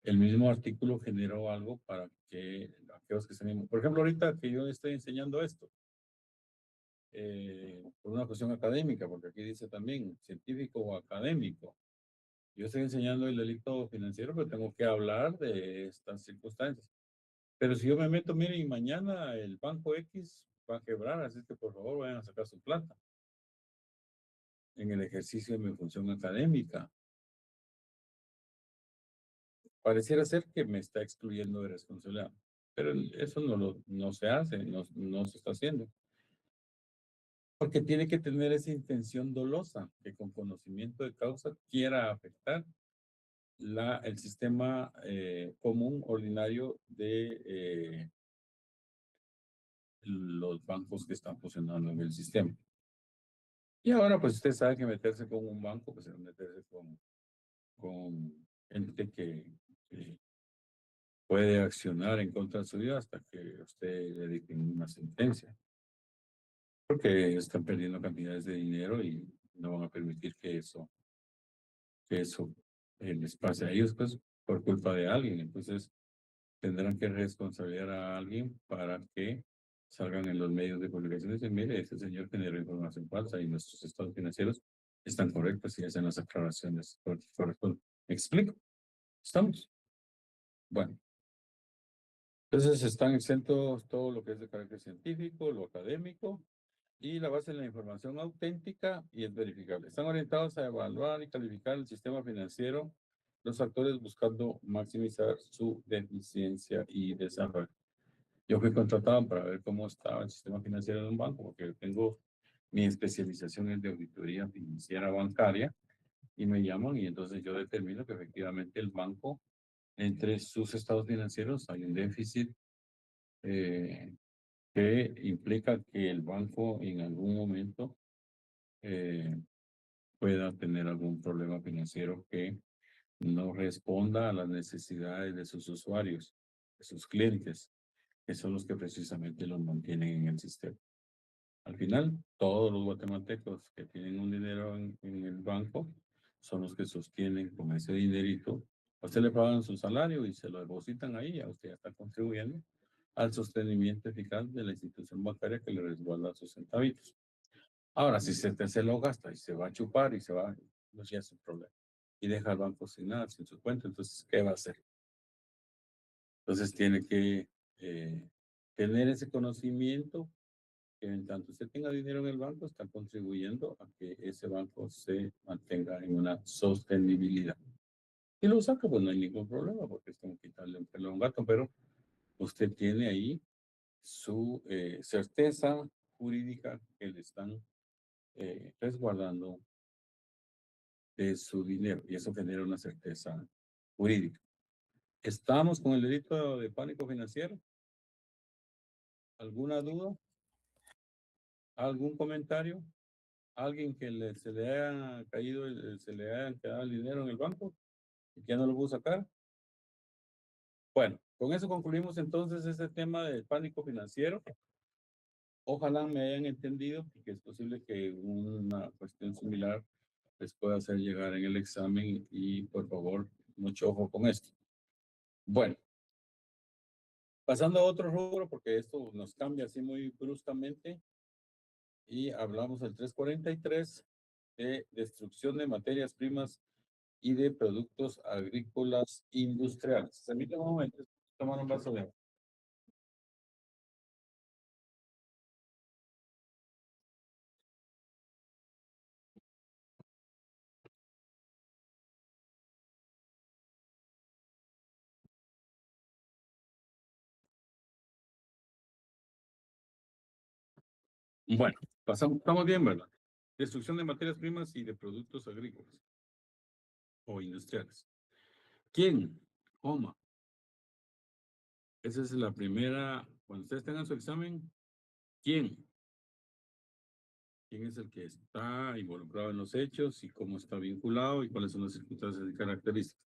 el mismo artículo generó algo para que aquellos que estén, por ejemplo, ahorita que yo estoy enseñando esto, por una cuestión académica, porque aquí dice también científico o académico. Yo estoy enseñando el delito financiero, pero tengo que hablar de estas circunstancias. Pero si yo me meto, miren, mañana el banco X va a quebrar, así que por favor vayan a sacar su plata en el ejercicio de mi función académica. Pareciera ser que me está excluyendo de responsabilidad, pero eso no se hace, no se está haciendo. Porque tiene que tener esa intención dolosa, que con conocimiento de causa quiera afectar el sistema común, ordinario de los bancos que están funcionando en el sistema. Y ahora, pues usted sabe que meterse con un banco, pues es meterse con gente que puede accionar en contra de su vida hasta que usted le dicten una sentencia. Porque están perdiendo cantidades de dinero y no van a permitir que eso les pase a ellos, pues, por culpa de alguien. Entonces, tendrán que responsabilizar a alguien para que salgan en los medios de comunicación y dicen, mire, este señor generó información falsa y nuestros estados financieros están correctos y hacen las aclaraciones corresponden. ¿Me explico? ¿Estamos? Bueno. Entonces están exentos todo lo que es de carácter científico, lo académico y la base de la información auténtica y es verificable. Están orientados a evaluar y calificar el sistema financiero, los actores buscando maximizar su eficiencia y desarrollo. Yo fui contratado para ver cómo estaba el sistema financiero de un banco, porque tengo mi especialización en de auditoría financiera bancaria y me llaman y entonces yo determino que efectivamente el banco, entre sus estados financieros, hay un déficit que implica que el banco en algún momento pueda tener algún problema financiero que no responda a las necesidades de sus usuarios, de sus clientes, que son los que precisamente los mantienen en el sistema. Al final, todos los guatemaltecos que tienen un dinero en el banco son los que sostienen con ese dinerito. A usted le pagan su salario y se lo depositan ahí, a usted ya está contribuyendo al sostenimiento eficaz de la institución bancaria que le resguarda sus centavitos. Ahora, si se lo gasta y se va a chupar y se va, no ya es un problema. Y deja al banco sin nada, sin su cuenta, entonces, ¿qué va a hacer? Entonces tiene que tener ese conocimiento que en tanto usted tenga dinero en el banco, está contribuyendo a que ese banco se mantenga en una sostenibilidad. Y lo saca, pues no hay ningún problema, porque es como quitarle un pelo a un gato, pero usted tiene ahí su certeza jurídica que le están resguardando de su dinero, y eso genera una certeza jurídica. ¿Estamos con el delito de pánico financiero? ¿Alguna duda? ¿Algún comentario? ¿Alguien que se le haya caído, se le haya quedado el dinero en el banco y que ya no lo pudo sacar? Bueno, con eso concluimos entonces este tema del pánico financiero. Ojalá me hayan entendido, porque es posible que una cuestión similar les pueda hacer llegar en el examen y por favor, mucho ojo con esto. Bueno, pasando a otro rubro, porque esto nos cambia así muy bruscamente, y hablamos del 343 de destrucción de materias primas y de productos agrícolas industriales. Permítame un momento, tomar un vaso de agua. Bueno, pasamos, estamos bien, ¿verdad? Destrucción de materias primas y de productos agrícolas o industriales. ¿Quién? Coma. Esa es la primera, cuando ustedes tengan su examen, ¿quién? ¿Quién es el que está involucrado en los hechos y cómo está vinculado y cuáles son las circunstancias y características?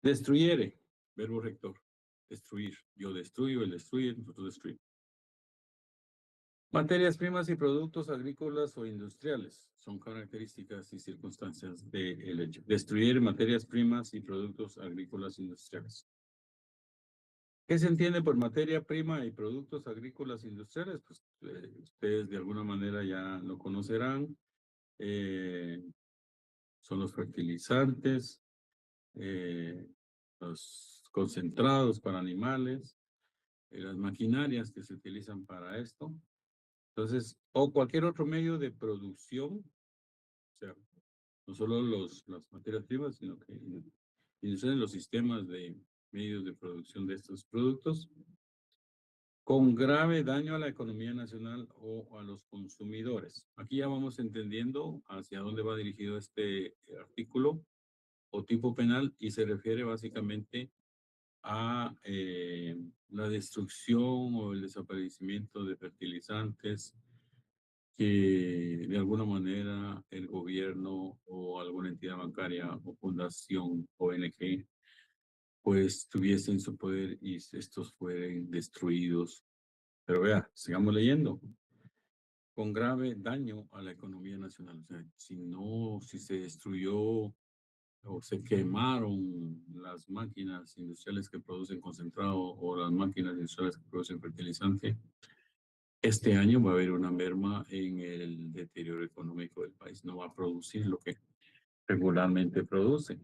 Destruyere, verbo rector, destruir. Yo destruyo, él destruye, nosotros destruimos. Materias primas y productos agrícolas o industriales son características y circunstancias del hecho. Destruir materias primas y productos agrícolas e industriales. ¿Qué se entiende por materia prima y productos agrícolas e industriales? Pues ustedes de alguna manera ya lo conocerán. Son los fertilizantes, los concentrados para animales, las maquinarias que se utilizan para esto. Entonces, o cualquier otro medio de producción, o sea, no solo las materias primas, sino que incluyen los sistemas de medios de producción de estos productos, con grave daño a la economía nacional o a los consumidores. Aquí ya vamos entendiendo hacia dónde va dirigido este artículo o tipo penal y se refiere básicamente a la destrucción o el desaparecimiento de fertilizantes que de alguna manera el gobierno o alguna entidad bancaria o fundación ONG pues tuviesen su poder y estos fueran destruidos. Pero vea, sigamos leyendo. Con grave daño a la economía nacional. O sea, si se destruyó o se quemaron las máquinas industriales que producen concentrado o las máquinas industriales que producen fertilizante, este año va a haber una merma en el deterioro económico del país. No va a producir lo que regularmente produce.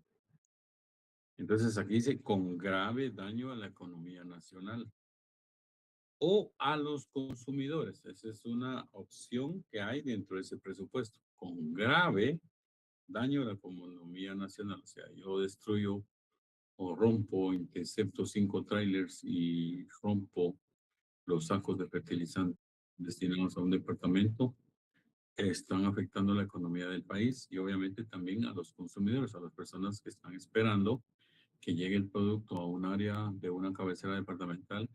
Entonces aquí dice con grave daño a la economía nacional o a los consumidores. Esa es una opción que hay dentro de ese presupuesto. Con grave daño a la economía nacional. O sea, yo destruyo o rompo, intercepto 5 trailers y rompo los sacos de fertilizante destinados a un departamento, están afectando la economía del país y obviamente también a los consumidores, a las personas que están esperando que llegue el producto a un área de una cabecera departamental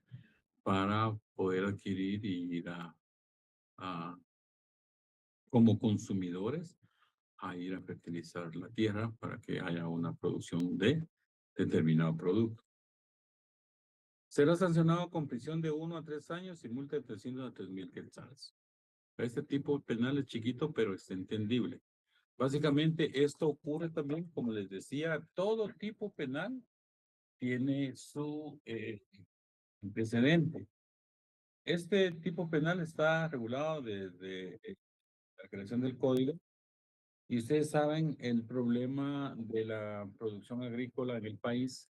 para poder adquirir y ir como consumidores a ir a fertilizar la tierra para que haya una producción de determinado producto. Será sancionado con prisión de 1 a 3 años y multa de 300 a 3,000 quetzales. Este tipo penal es chiquito, pero es entendible. Básicamente, esto ocurre también, como les decía, todo tipo penal tiene su antecedente. Este tipo penal está regulado desde la creación del código. Y ustedes saben el problema de la producción agrícola en el país.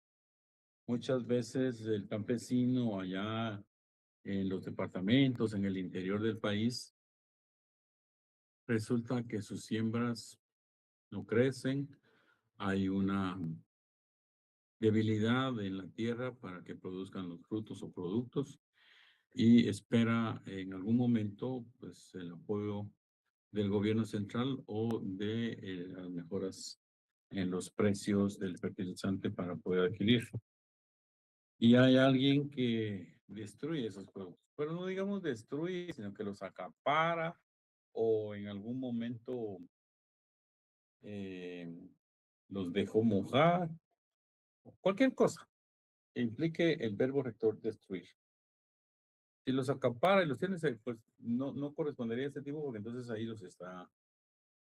Muchas veces el campesino allá en los departamentos, en el interior del país, resulta que sus siembras no crecen, hay una debilidad en la tierra para que produzcan los frutos o productos y espera en algún momento pues el apoyo del gobierno central o de las mejoras en los precios del fertilizante para poder adquirir. Y hay alguien que destruye esos productos, pero no digamos destruye, sino que los acapara o en algún momento eh, los dejó mojar, cualquier cosa que implique el verbo rector destruir. Si los acapara y los tienes, pues no correspondería a este tipo porque entonces ahí los está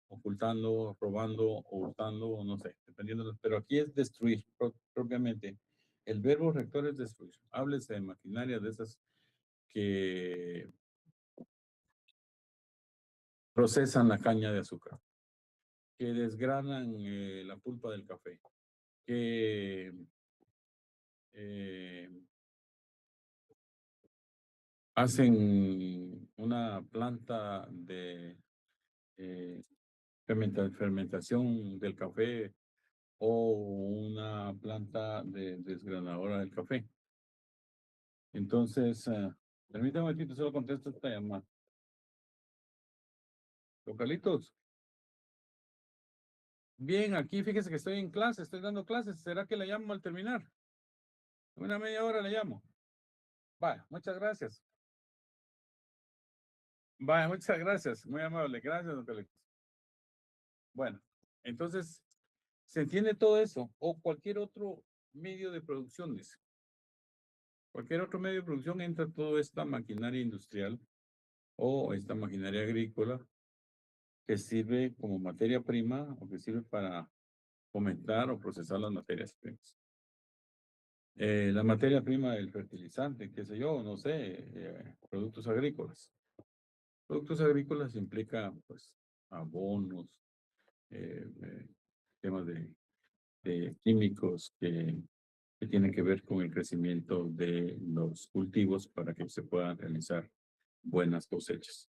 ocultando, robando, o hurtando, o no sé, dependiendo. Pero aquí es destruir propiamente. El verbo rector es destruir. Háblese de maquinaria de esas que procesan la caña de azúcar, que desgranan la pulpa del café, que eh, hacen una planta de fermentación del café o una planta de desgranadora del café. Entonces, permítame un momentito, solo contesto esta llamada. Localitos. Bien, aquí fíjese que estoy en clase, estoy dando clases. ¿Será que le llamo al terminar? Una media hora le llamo. Vaya, muchas gracias. Vaya, muchas gracias. Muy amable. Gracias, don Carlitos. Bueno, entonces, ¿se entiende todo eso? O cualquier otro medio de producción, dice. Cualquier otro medio de producción entra toda esta maquinaria industrial o esta maquinaria agrícola que sirve como materia prima o que sirve para fomentar o procesar las materias primas. La materia prima del fertilizante, qué sé yo, no sé, productos agrícolas. Productos agrícolas implica, pues, abonos, temas de químicos que tienen que ver con el crecimiento de los cultivos para que se puedan realizar buenas cosechas.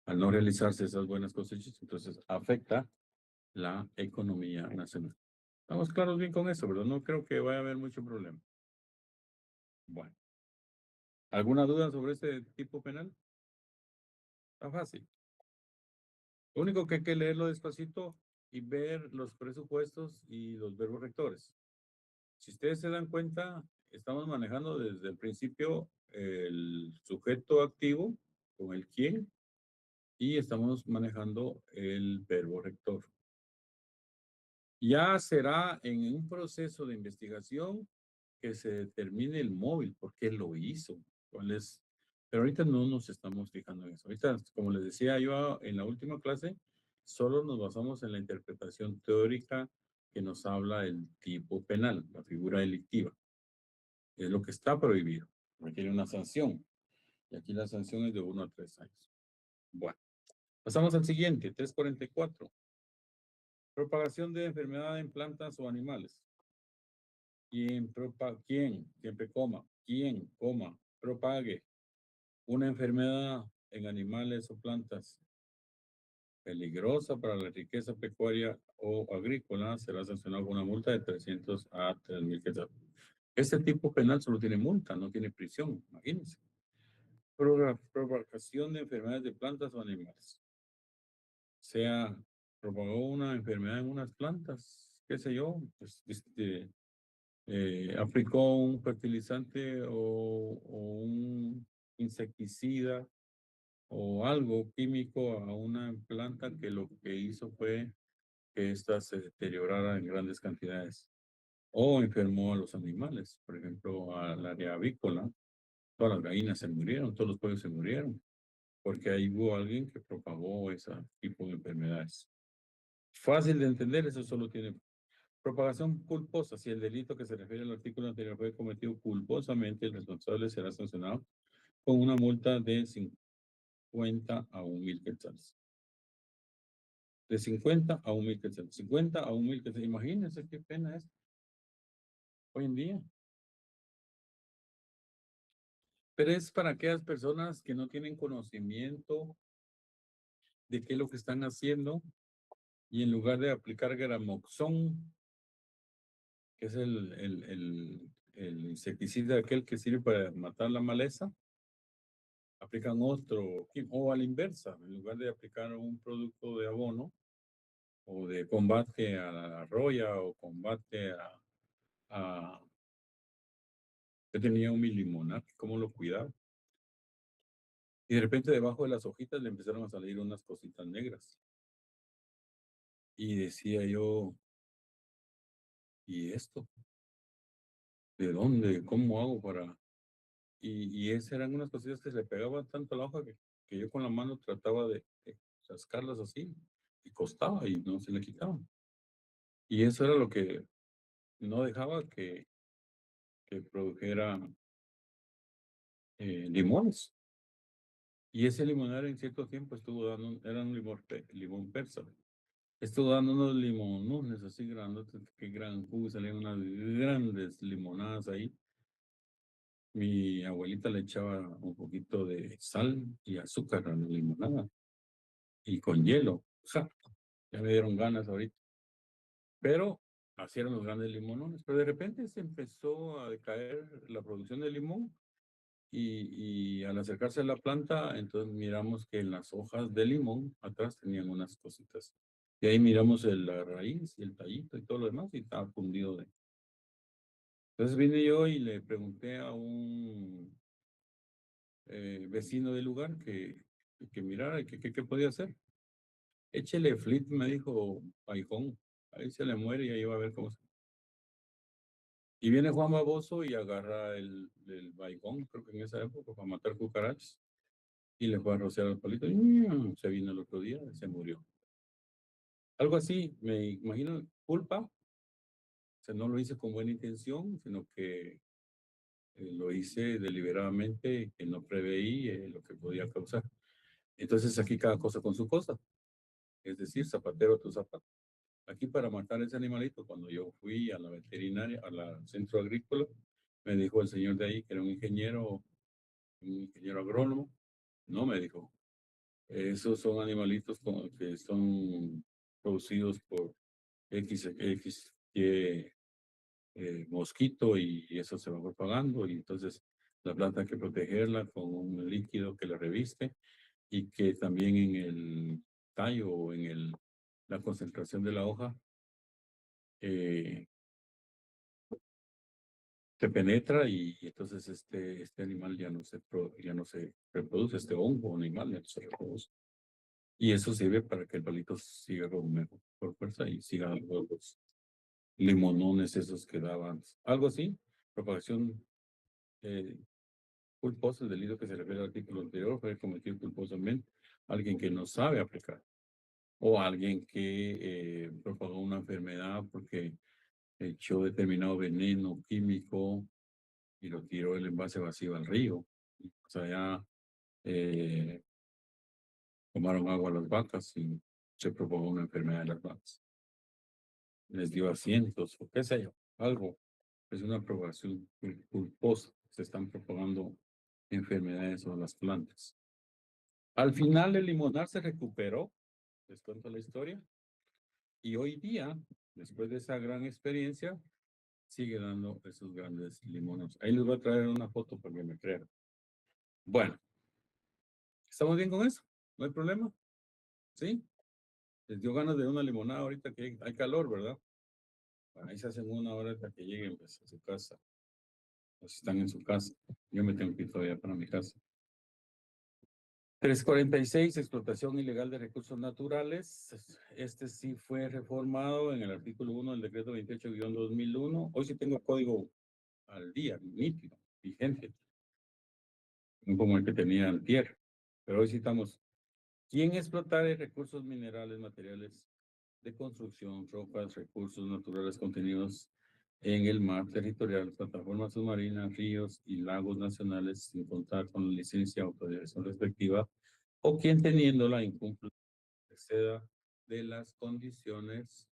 Al no realizarse esas buenas cosechas, entonces afecta la economía nacional. Estamos claros bien con eso, ¿verdad? No creo que vaya a haber mucho problema. Bueno. ¿Alguna duda sobre este tipo penal? Está fácil. Lo único que hay que leerlo despacito y ver los presupuestos y los verbos rectores. Si ustedes se dan cuenta, estamos manejando desde el principio el sujeto activo con el quién y estamos manejando el verbo rector. Ya será en un proceso de investigación que se determine el móvil, por qué lo hizo, cuál es. Pero ahorita no nos estamos fijando en eso. Ahorita, como les decía yo en la última clase, solo nos basamos en la interpretación teórica que nos habla el tipo penal, la figura delictiva. Es lo que está prohibido. Requiere una sanción. Y aquí la sanción es de 1 a 3 años. Bueno, pasamos al siguiente, 344. Propagación de enfermedad en plantas o animales. ¿Quién? Siempre coma. ¿Quién? Coma. Propague una enfermedad en animales o plantas peligrosa para la riqueza pecuaria o agrícola será sancionado con una multa de 300 a 3,000 quetzales. Este tipo penal solo tiene multa, no tiene prisión, imagínense. Propagación de enfermedades de plantas o animales. Sea, propagó una enfermedad en unas plantas, qué sé yo, pues, aplicó un fertilizante o un insecticida o algo químico a una planta que lo que hizo fue que ésta se deteriorara en grandes cantidades o enfermó a los animales, por ejemplo, al área avícola, todas las gallinas se murieron, todos los pollos se murieron, porque ahí hubo alguien que propagó ese tipo de enfermedades. Fácil de entender, eso solo tiene propagación culposa. Si el delito que se refiere al artículo anterior fue cometido culposamente, el responsable será sancionado con una multa de 50 a 1,000 quetzales. De 50 a 1,000 quetzales. 50 a 1,000 quetzales. Imagínense qué pena es hoy en día. Pero es para aquellas personas que no tienen conocimiento de qué es lo que están haciendo y en lugar de aplicar gramoxón, que es el insecticida aquel que sirve para matar la maleza, aplican otro, o a la inversa, en lugar de aplicar un producto de abono o de combate a la roya o combate a yo tenía un milimonar, cómo lo cuidaba. Y de repente debajo de las hojitas le empezaron a salir unas cositas negras. Y decía yo, ¿y esto? ¿De dónde? ¿Cómo hago para...? Y esas eran unas cositas que se le pegaban tanto a la hoja que yo con la mano trataba de rascarlas así. Y costaba y no se le quitaban. Y eso era lo que no dejaba que produjera limones. Y ese limonar en cierto tiempo estuvo dando, era un limón persa. Estuvo dando unos limonones así grandotes, que gran jugo, salían unas grandes limonadas ahí. Mi abuelita le echaba un poquito de sal y azúcar a la limonada y con hielo. O sea, ya me dieron ganas ahorita. Pero hicieron los grandes limonones. Pero de repente se empezó a decaer la producción de limón y al acercarse a la planta, entonces miramos que en las hojas de limón atrás tenían unas cositas. Y ahí miramos la raíz y el tallito y todo lo demás y estaba fundido de. Entonces vine yo y le pregunté a un vecino del lugar que mirara qué podía hacer. Échele flit, me dijo Paijón. Ahí se le muere y ahí va a ver cómo se. Y viene Juan Baboso y agarra el baigón, creo que en esa época, para matar cucarachas. Y le fue a rociar al palito. Y se vino el otro día y se murió. Algo así, me imagino, culpa. O sea, no lo hice con buena intención, sino que lo hice deliberadamente, que no preveí lo que podía causar. Entonces aquí cada cosa con su cosa. Es decir, zapatero a tu zapato. Aquí para matar ese animalito, cuando yo fui a la veterinaria, al centro agrícola, me dijo el señor de ahí, que era un ingeniero agrónomo, no me dijo, esos son animalitos que son producidos por X, Y, mosquito y eso se va propagando y entonces la planta hay que protegerla con un líquido que la reviste y que también en el tallo o en la concentración de la hoja se penetra y entonces este animal ya no se reproduce, este hongo animal ya no se reproduce. Y eso sirve para que el palito siga con mejor fuerza y siga dando los limonones esos que daban. Algo así, propagación culposa, el delito que se refiere al artículo anterior, fue cometido culposamente alguien que no sabe aplicar o alguien que propagó una enfermedad porque echó determinado veneno químico y lo tiró el envase vacío al río. O sea, ya tomaron agua las vacas y se propagó una enfermedad de las vacas. Les dio asientos o qué sé yo, algo. Es una propagación culposa. Se están propagando enfermedades o las plantas. Al final el limonar se recuperó, les cuento la historia, y hoy día, después de esa gran experiencia, sigue dando esos grandes limones. Ahí les voy a traer una foto para que me crean. Bueno, ¿estamos bien con eso? ¿No hay problema? ¿Sí? Les dio ganas de una limonada ahorita que hay calor, ¿verdad? Bueno, ahí se hacen una hora hasta que lleguen pues, a su casa. O si están en su casa. Yo me tengo que ir todavía para mi casa. 346, explotación ilegal de recursos naturales. Este sí fue reformado en el artículo 1 del decreto 28-2001. Hoy sí tengo código al día, nítido, vigente. No como el que tenía antier. Pero hoy sí estamos. ¿Quién explotare recursos minerales, materiales de construcción, rocas, recursos naturales contenidos en el mar territorial, plataformas submarinas, ríos y lagos nacionales sin contar con la licencia o autorización respectiva, o quien teniéndola incumple exceda de las condiciones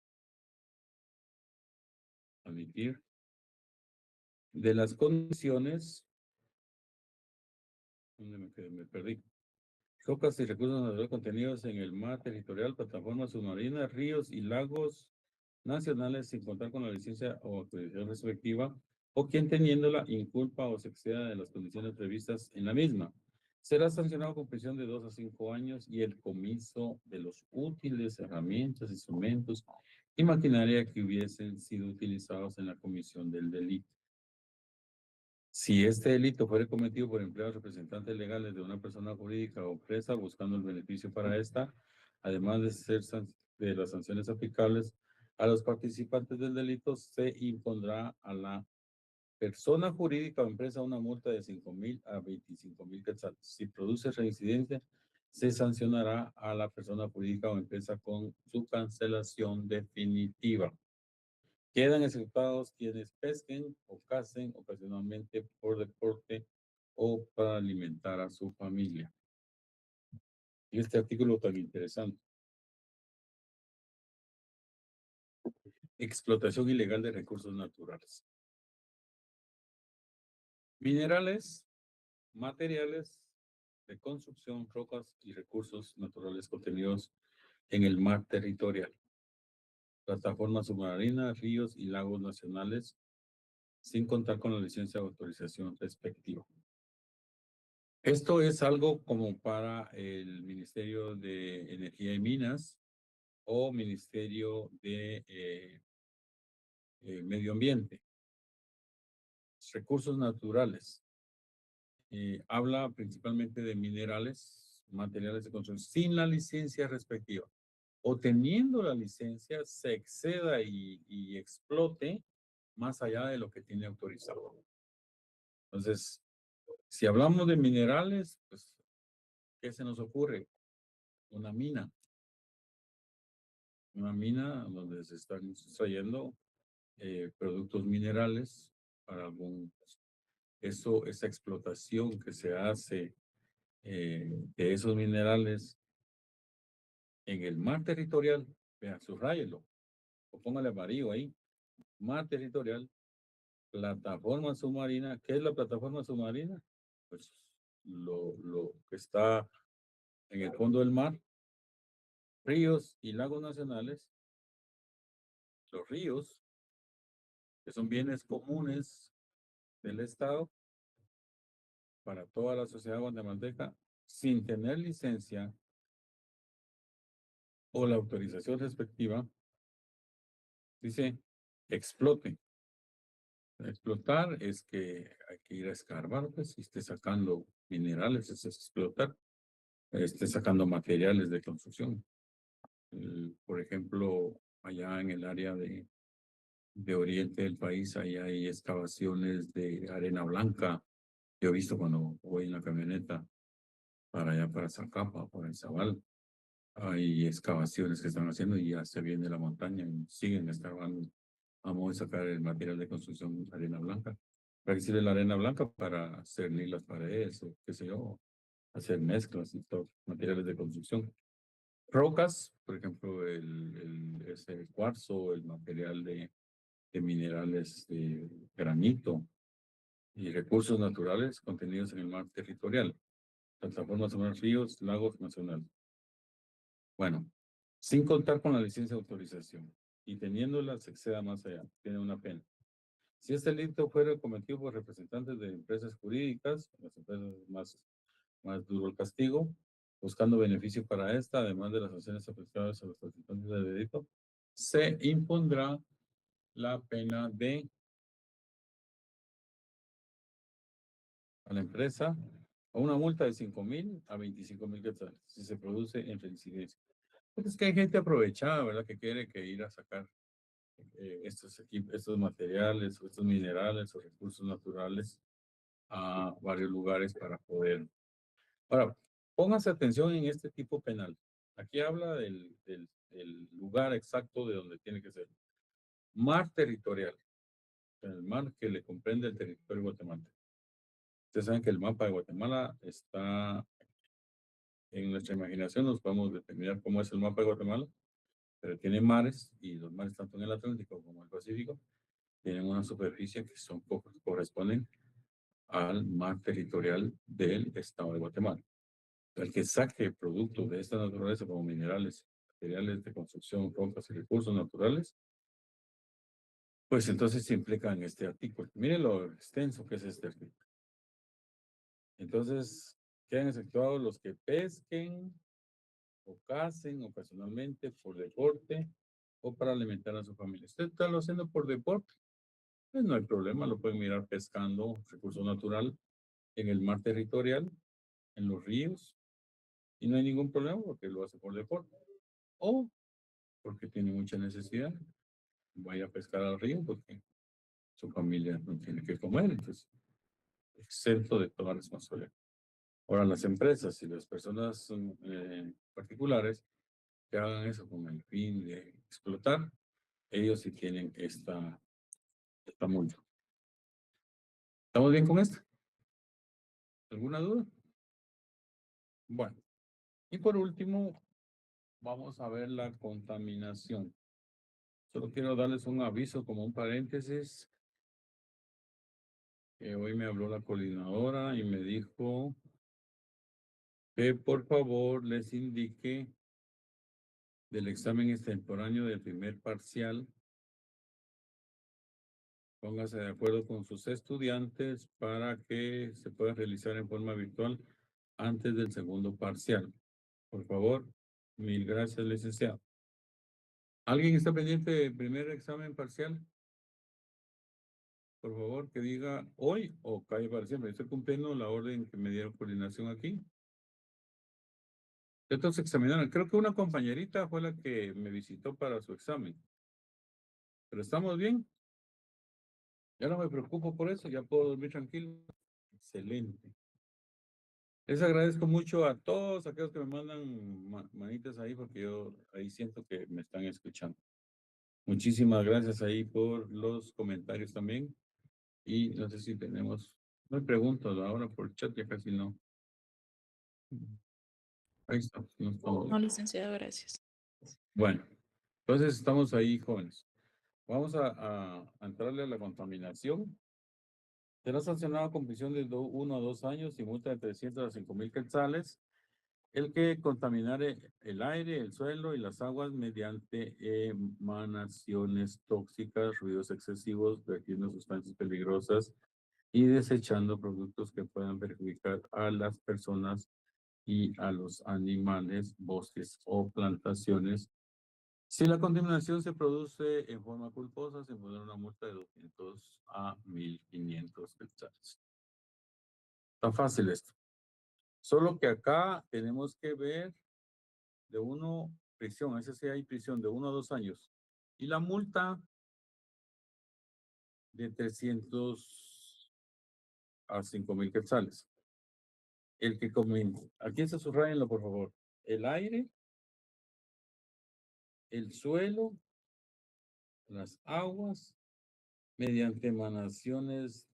admitir de las condiciones ¿Dónde me quedé? Me perdí. Rocas y recursos naturales contenidos en el mar territorial, plataformas submarinas, ríos y lagos nacionales sin contar con la licencia o autorización respectiva, o quien teniéndola inculpa o se exceda de las condiciones previstas en la misma. Será sancionado con prisión de 2 a 5 años y el comiso de los útiles, herramientas, instrumentos y maquinaria que hubiesen sido utilizados en la comisión del delito. Si este delito fuera cometido por empleados representantes legales de una persona jurídica o empresa buscando el beneficio para esta, además de de las sanciones aplicables a los participantes del delito, se impondrá a la persona jurídica o empresa una multa de 5,000 a 25,000 quetzales. Si produce reincidencia, se sancionará a la persona jurídica o empresa con su cancelación definitiva. Quedan exceptuados quienes pesquen o cacen ocasionalmente por deporte o para alimentar a su familia. Y este artículo tan interesante. Explotación ilegal de recursos naturales. Minerales, materiales de construcción, rocas y recursos naturales contenidos en el mar territorial. Plataformas submarinas, ríos y lagos nacionales, sin contar con la licencia de autorización respectiva. Esto es algo como para el Ministerio de Energía y Minas o Ministerio de Medio Ambiente. Recursos naturales. Habla principalmente de minerales, materiales de construcción, sin la licencia respectiva. O teniendo la licencia, se exceda y explote más allá de lo que tiene autorizado. Entonces, si hablamos de minerales, pues, ¿qué se nos ocurre? Una mina. Una mina donde se están extrayendo productos minerales para algún... esa explotación que se hace de esos minerales en el mar territorial, vean, subráyelo, o póngale amarillo ahí, mar territorial, plataforma submarina. ¿Qué es la plataforma submarina? Pues lo que está en el fondo del mar, ríos y lagos nacionales. Los ríos, que son bienes comunes del Estado para toda la sociedad guatemalteca, sin tener licencia o la autorización respectiva, dice explote. Explotar es que hay que ir a escarbar, pues, si esté sacando minerales, eso es explotar. Esté sacando materiales de construcción. Por ejemplo, allá en el área de oriente del país, ahí hay excavaciones de arena blanca. Yo he visto cuando voy en la camioneta para allá, para Zacapa, por el Zabal, hay excavaciones que están haciendo y ya se viene la montaña y siguen excavando. Vamos a sacar el material de construcción, arena blanca. Para que sirve la arena blanca para cernir las paredes o qué sé yo, hacer mezclas y todo, materiales de construcción. Rocas, por ejemplo, ese cuarzo, el material de minerales de granito y recursos naturales contenidos en el mar territorial, plataformas sobre ríos, lagos nacionales. Bueno, sin contar con la licencia de autorización y teniéndola se exceda más allá, tiene una pena. Si este delito fuera cometido por representantes de empresas jurídicas, las empresas más duro el castigo, buscando beneficio para esta, además de las sanciones aplicadas a los participantes del delito, se impondrá la pena de a la empresa o una multa de 5,000 a 25,000 quetzales si se produce en reincidencia. Porque es que hay gente aprovechada, ¿verdad? Que quiere que ir a sacar estos materiales o estos minerales o recursos naturales a varios lugares para poder. Ahora, póngase atención en este tipo penal. Aquí habla del lugar exacto de donde tiene que ser. Mar territorial. El mar que le comprende el territorio guatemalteco. Ustedes saben que el mapa de Guatemala está en nuestra imaginación, nos podemos determinar cómo es el mapa de Guatemala, pero tiene mares y los mares tanto en el Atlántico como en el Pacífico tienen una superficie que son pocos, corresponden al mar territorial del Estado de Guatemala. El que saque productos de esta naturaleza como minerales, materiales de construcción, rocas y recursos naturales, pues entonces se implica en este artículo. Miren lo extenso que es este artículo. Entonces, quedan exceptuados los que pesquen o cacen ocasionalmente por deporte o para alimentar a su familia. Usted está lo haciendo por deporte, pues no hay problema, lo pueden mirar pescando recurso natural en el mar territorial, en los ríos, y no hay ningún problema porque lo hace por deporte. O porque tiene mucha necesidad, vaya a pescar al río porque su familia no tiene que comer, entonces exento de toda responsabilidad. Ahora, las empresas y las personas particulares que hagan eso con el fin de explotar, ellos sí tienen esta multa. ¿Estamos bien con esto? ¿Alguna duda? Bueno, y por último, vamos a ver la contaminación. Solo quiero darles un aviso como un paréntesis. Hoy me habló la coordinadora y me dijo que por favor les indique del examen extemporáneo del primer parcial. Póngase de acuerdo con sus estudiantes para que se pueda realizar en forma virtual antes del segundo parcial. Por favor, mil gracias, licenciado. ¿Alguien está pendiente del primer examen parcial? Por favor, que diga hoy o calle para siempre. Estoy cumpliendo la orden que me dieron coordinación aquí. Estos examinaron. Creo que una compañerita fue la que me visitó para su examen. Pero estamos bien. Ya no me preocupo por eso. Ya puedo dormir tranquilo. Excelente. Les agradezco mucho a todos aquellos que me mandan manitas ahí porque yo ahí siento que me están escuchando. Muchísimas gracias ahí por los comentarios también. Y no sé si tenemos, no hay preguntas ahora por chat, ya casi no. Ahí está. No estamos. No, licenciado, gracias. Bueno, entonces estamos ahí, jóvenes. Vamos a entrarle a la contaminación. Será sancionado con prisión de 1 a 2 años y multa de 300 a 5,000 quetzales el que contaminare el aire, el suelo y las aguas mediante emanaciones tóxicas, ruidos excesivos, vertiendo sustancias peligrosas y desechando productos que puedan perjudicar a las personas y a los animales, bosques o plantaciones. Si la contaminación se produce en forma culposa, se pondrá una multa de 200 a 1,500 quetzales. Está fácil esto. Solo que acá tenemos que ver de prisión, ese sí hay prisión de 1 a 2 años. Y la multa de 300 a 5,000 quetzales. El que comienza, aquí se subrayenlo por favor. El aire, el suelo, las aguas, mediante emanaciones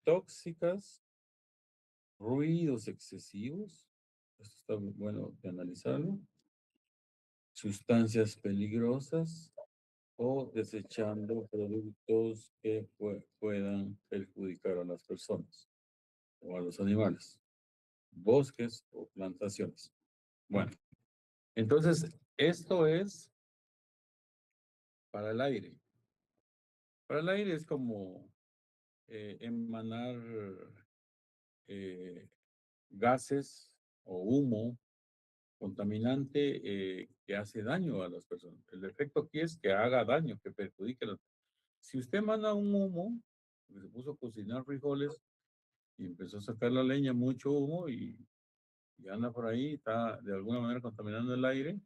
tóxicas, ruidos excesivos, esto está bueno de analizarlo, sustancias peligrosas o desechando productos que puedan perjudicar a las personas o a los animales, bosques o plantaciones. Bueno, entonces esto es para el aire. Para el aire es como emanar gases o humo contaminante que hace daño a las personas. El efecto aquí es que haga daño, que perjudique a las personas. Si usted manda un humo, se puso a cocinar frijoles y empezó a sacar la leña, mucho humo y anda por ahí, está de alguna manera contaminando el aire,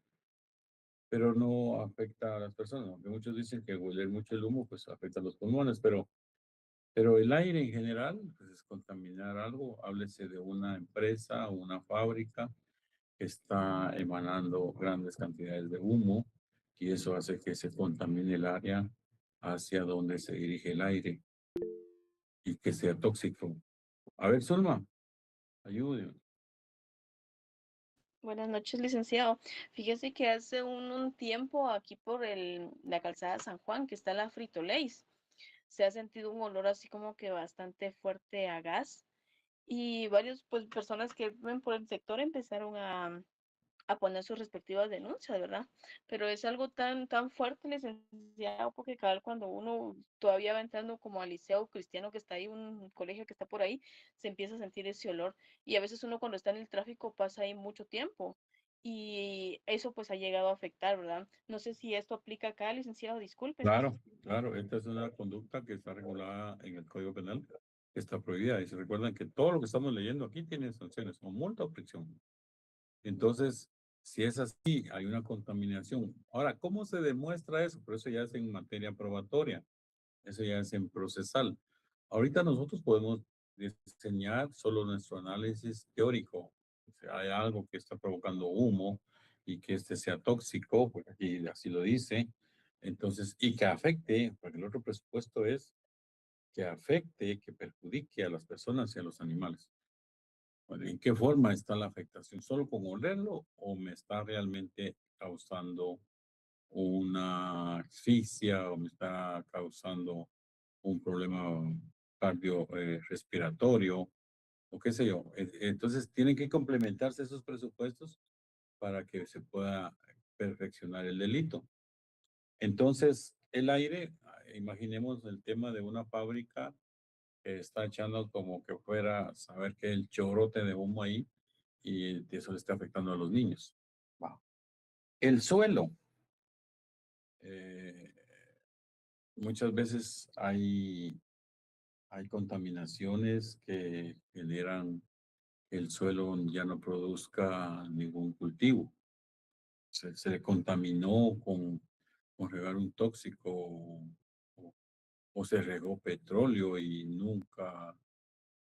pero no afecta a las personas, aunque muchos dicen que huele mucho el humo, pues afecta a los pulmones, pero el aire en general, pues es contaminar algo, háblese de una empresa o una fábrica que está emanando grandes cantidades de humo y eso hace que se contamine el área hacia donde se dirige el aire y que sea tóxico. A ver, Zulma, ayúdeme. Buenas noches, licenciado. Fíjese que hace un tiempo aquí por la calzada San Juan, que está la Frito Lays, se ha sentido un olor así como que bastante fuerte a gas y varios pues personas que viven por el sector empezaron a poner sus respectivas denuncias, ¿verdad? Pero es algo tan fuerte, licenciado, porque cada vez cuando uno todavía va entrando como al liceo cristiano que está ahí, un colegio que está por ahí, se empieza a sentir ese olor. Y a veces uno cuando está en el tráfico pasa ahí mucho tiempo. Y eso pues ha llegado a afectar, ¿verdad? No sé si esto aplica acá, licenciado, disculpe. Claro, claro, esta es una conducta que está regulada en el Código Penal, que está prohibida. Y se recuerdan que todo lo que estamos leyendo aquí tiene sanciones, o multa o prisión. Entonces, si es así, hay una contaminación. Ahora, ¿cómo se demuestra eso? Por eso ya es en materia probatoria, eso ya es en procesal. Ahorita nosotros podemos diseñar solo nuestro análisis teórico. O sea, hay algo que está provocando humo y que este sea tóxico, porque aquí así lo dice. Entonces, y que afecte, porque el otro presupuesto es que afecte, que perjudique a las personas y a los animales. Bueno, ¿en qué forma está la afectación? ¿Solo con olerlo o me está realmente causando una asfixia o me está causando un problema respiratorio o qué sé yo? Entonces, tienen que complementarse esos presupuestos para que se pueda perfeccionar el delito. Entonces, el aire, imaginemos el tema de una fábrica que está echando como que fuera, saber que el chorrote de humo ahí y eso le está afectando a los niños. Wow. El suelo. eh, Muchas veces hay contaminaciones que generan que el suelo ya no produzca ningún cultivo. Se le contaminó con regar un tóxico o se regó petróleo y nunca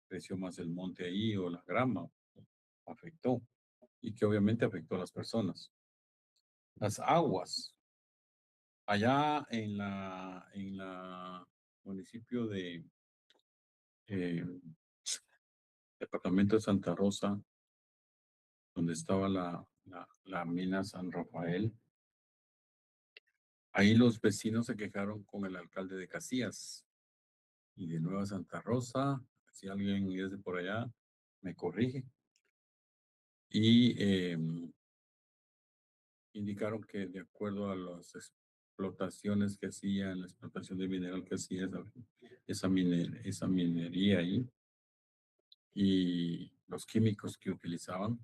creció más el monte ahí o la grama. Afectó y que obviamente afectó a las personas. Las aguas. Allá en la municipio de departamento de Santa Rosa, donde estaba la mina San Rafael, ahí los vecinos se quejaron con el alcalde de Casillas y de Nueva Santa Rosa. Si alguien es de por allá, me corrige. Y indicaron que de acuerdo a las explotaciones que hacían, la explotación de mineral que hacía esa minería ahí y los químicos que utilizaban,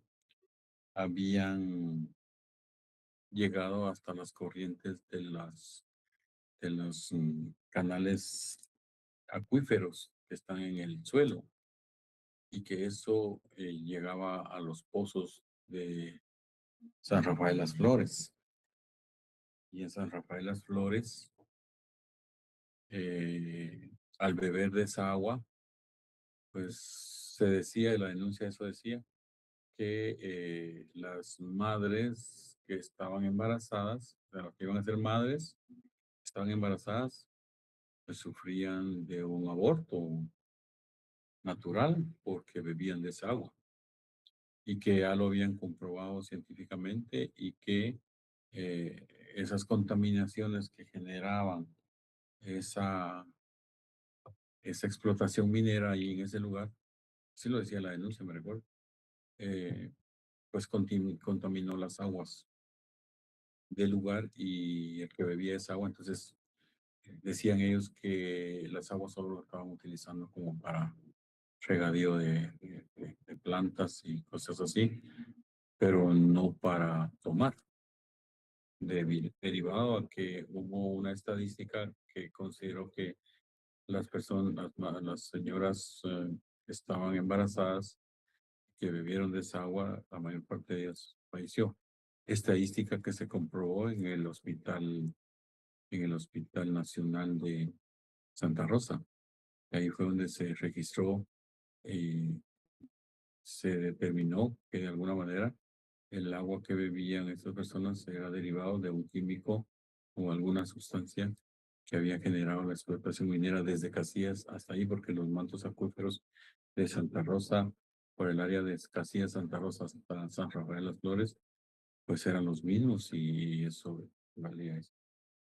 habían llegado hasta las corrientes de los canales acuíferos que están en el suelo y que eso llegaba a los pozos de San Rafael Las Flores. Y en San Rafael Las Flores, al beber de esa agua, pues se decía, y la denuncia de eso decía, que las madres que estaban embarazadas, o sea, las que iban a ser madres, estaban embarazadas, pues sufrían de un aborto natural porque bebían de esa agua y que ya lo habían comprobado científicamente y que esas contaminaciones que generaban esa, esa explotación minera ahí en ese lugar, sí lo decía la denuncia, me recuerdo, pues contaminó las aguas del lugar y el que bebía esa agua, entonces decían ellos que las aguas solo lo estaban utilizando como para regadío de plantas y cosas así, pero no para tomar. Derivado a que hubo una estadística que consideró que las personas, las señoras estaban embarazadas, que bebieron de esa agua, la mayor parte de ellas falleció. Estadística que se comprobó en el Hospital Nacional de Santa Rosa. Ahí fue donde se registró y se determinó que de alguna manera el agua que bebían estas personas era derivado de un químico o alguna sustancia que había generado la explotación minera desde Casillas hasta ahí, porque los mantos acuíferos de Santa Rosa, por el área de Casillas, Santa Rosa hasta San Rafael Las Flores, pues eran los mismos y eso valía eso.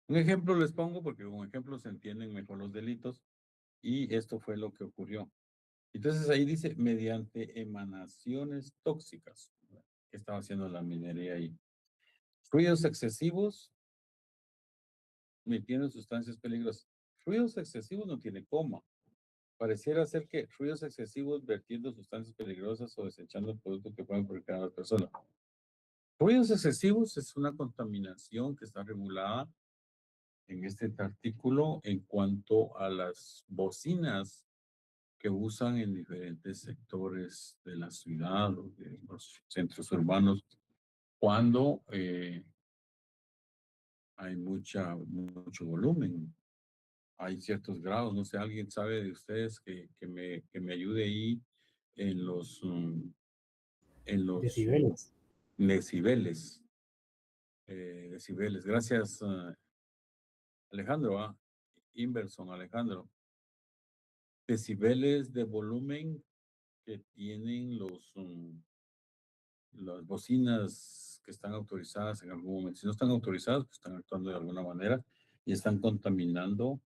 Un ejemplo les pongo porque con ejemplos se entienden mejor los delitos y esto fue lo que ocurrió. Entonces ahí dice, mediante emanaciones tóxicas. ¿Qué estaba haciendo la minería ahí? Ruidos excesivos, emitiendo sustancias peligrosas. Ruidos excesivos no tiene coma. Pareciera ser que ruidos excesivos vertiendo sustancias peligrosas o desechando productos que pueden perjudicar a las personas. Ruidos excesivos es una contaminación que está regulada en este artículo en cuanto a las bocinas que usan en diferentes sectores de la ciudad o de los centros urbanos cuando hay mucho volumen. Hay ciertos grados, no sé, alguien sabe de ustedes que me ayude ahí en los Decibeles. decibeles. Decibeles. Gracias, Alejandro. Inverson, Alejandro. Decibeles de volumen que tienen las bocinas que están autorizadas en algún momento. Si no están autorizadas, pues están actuando de alguna manera y están contaminando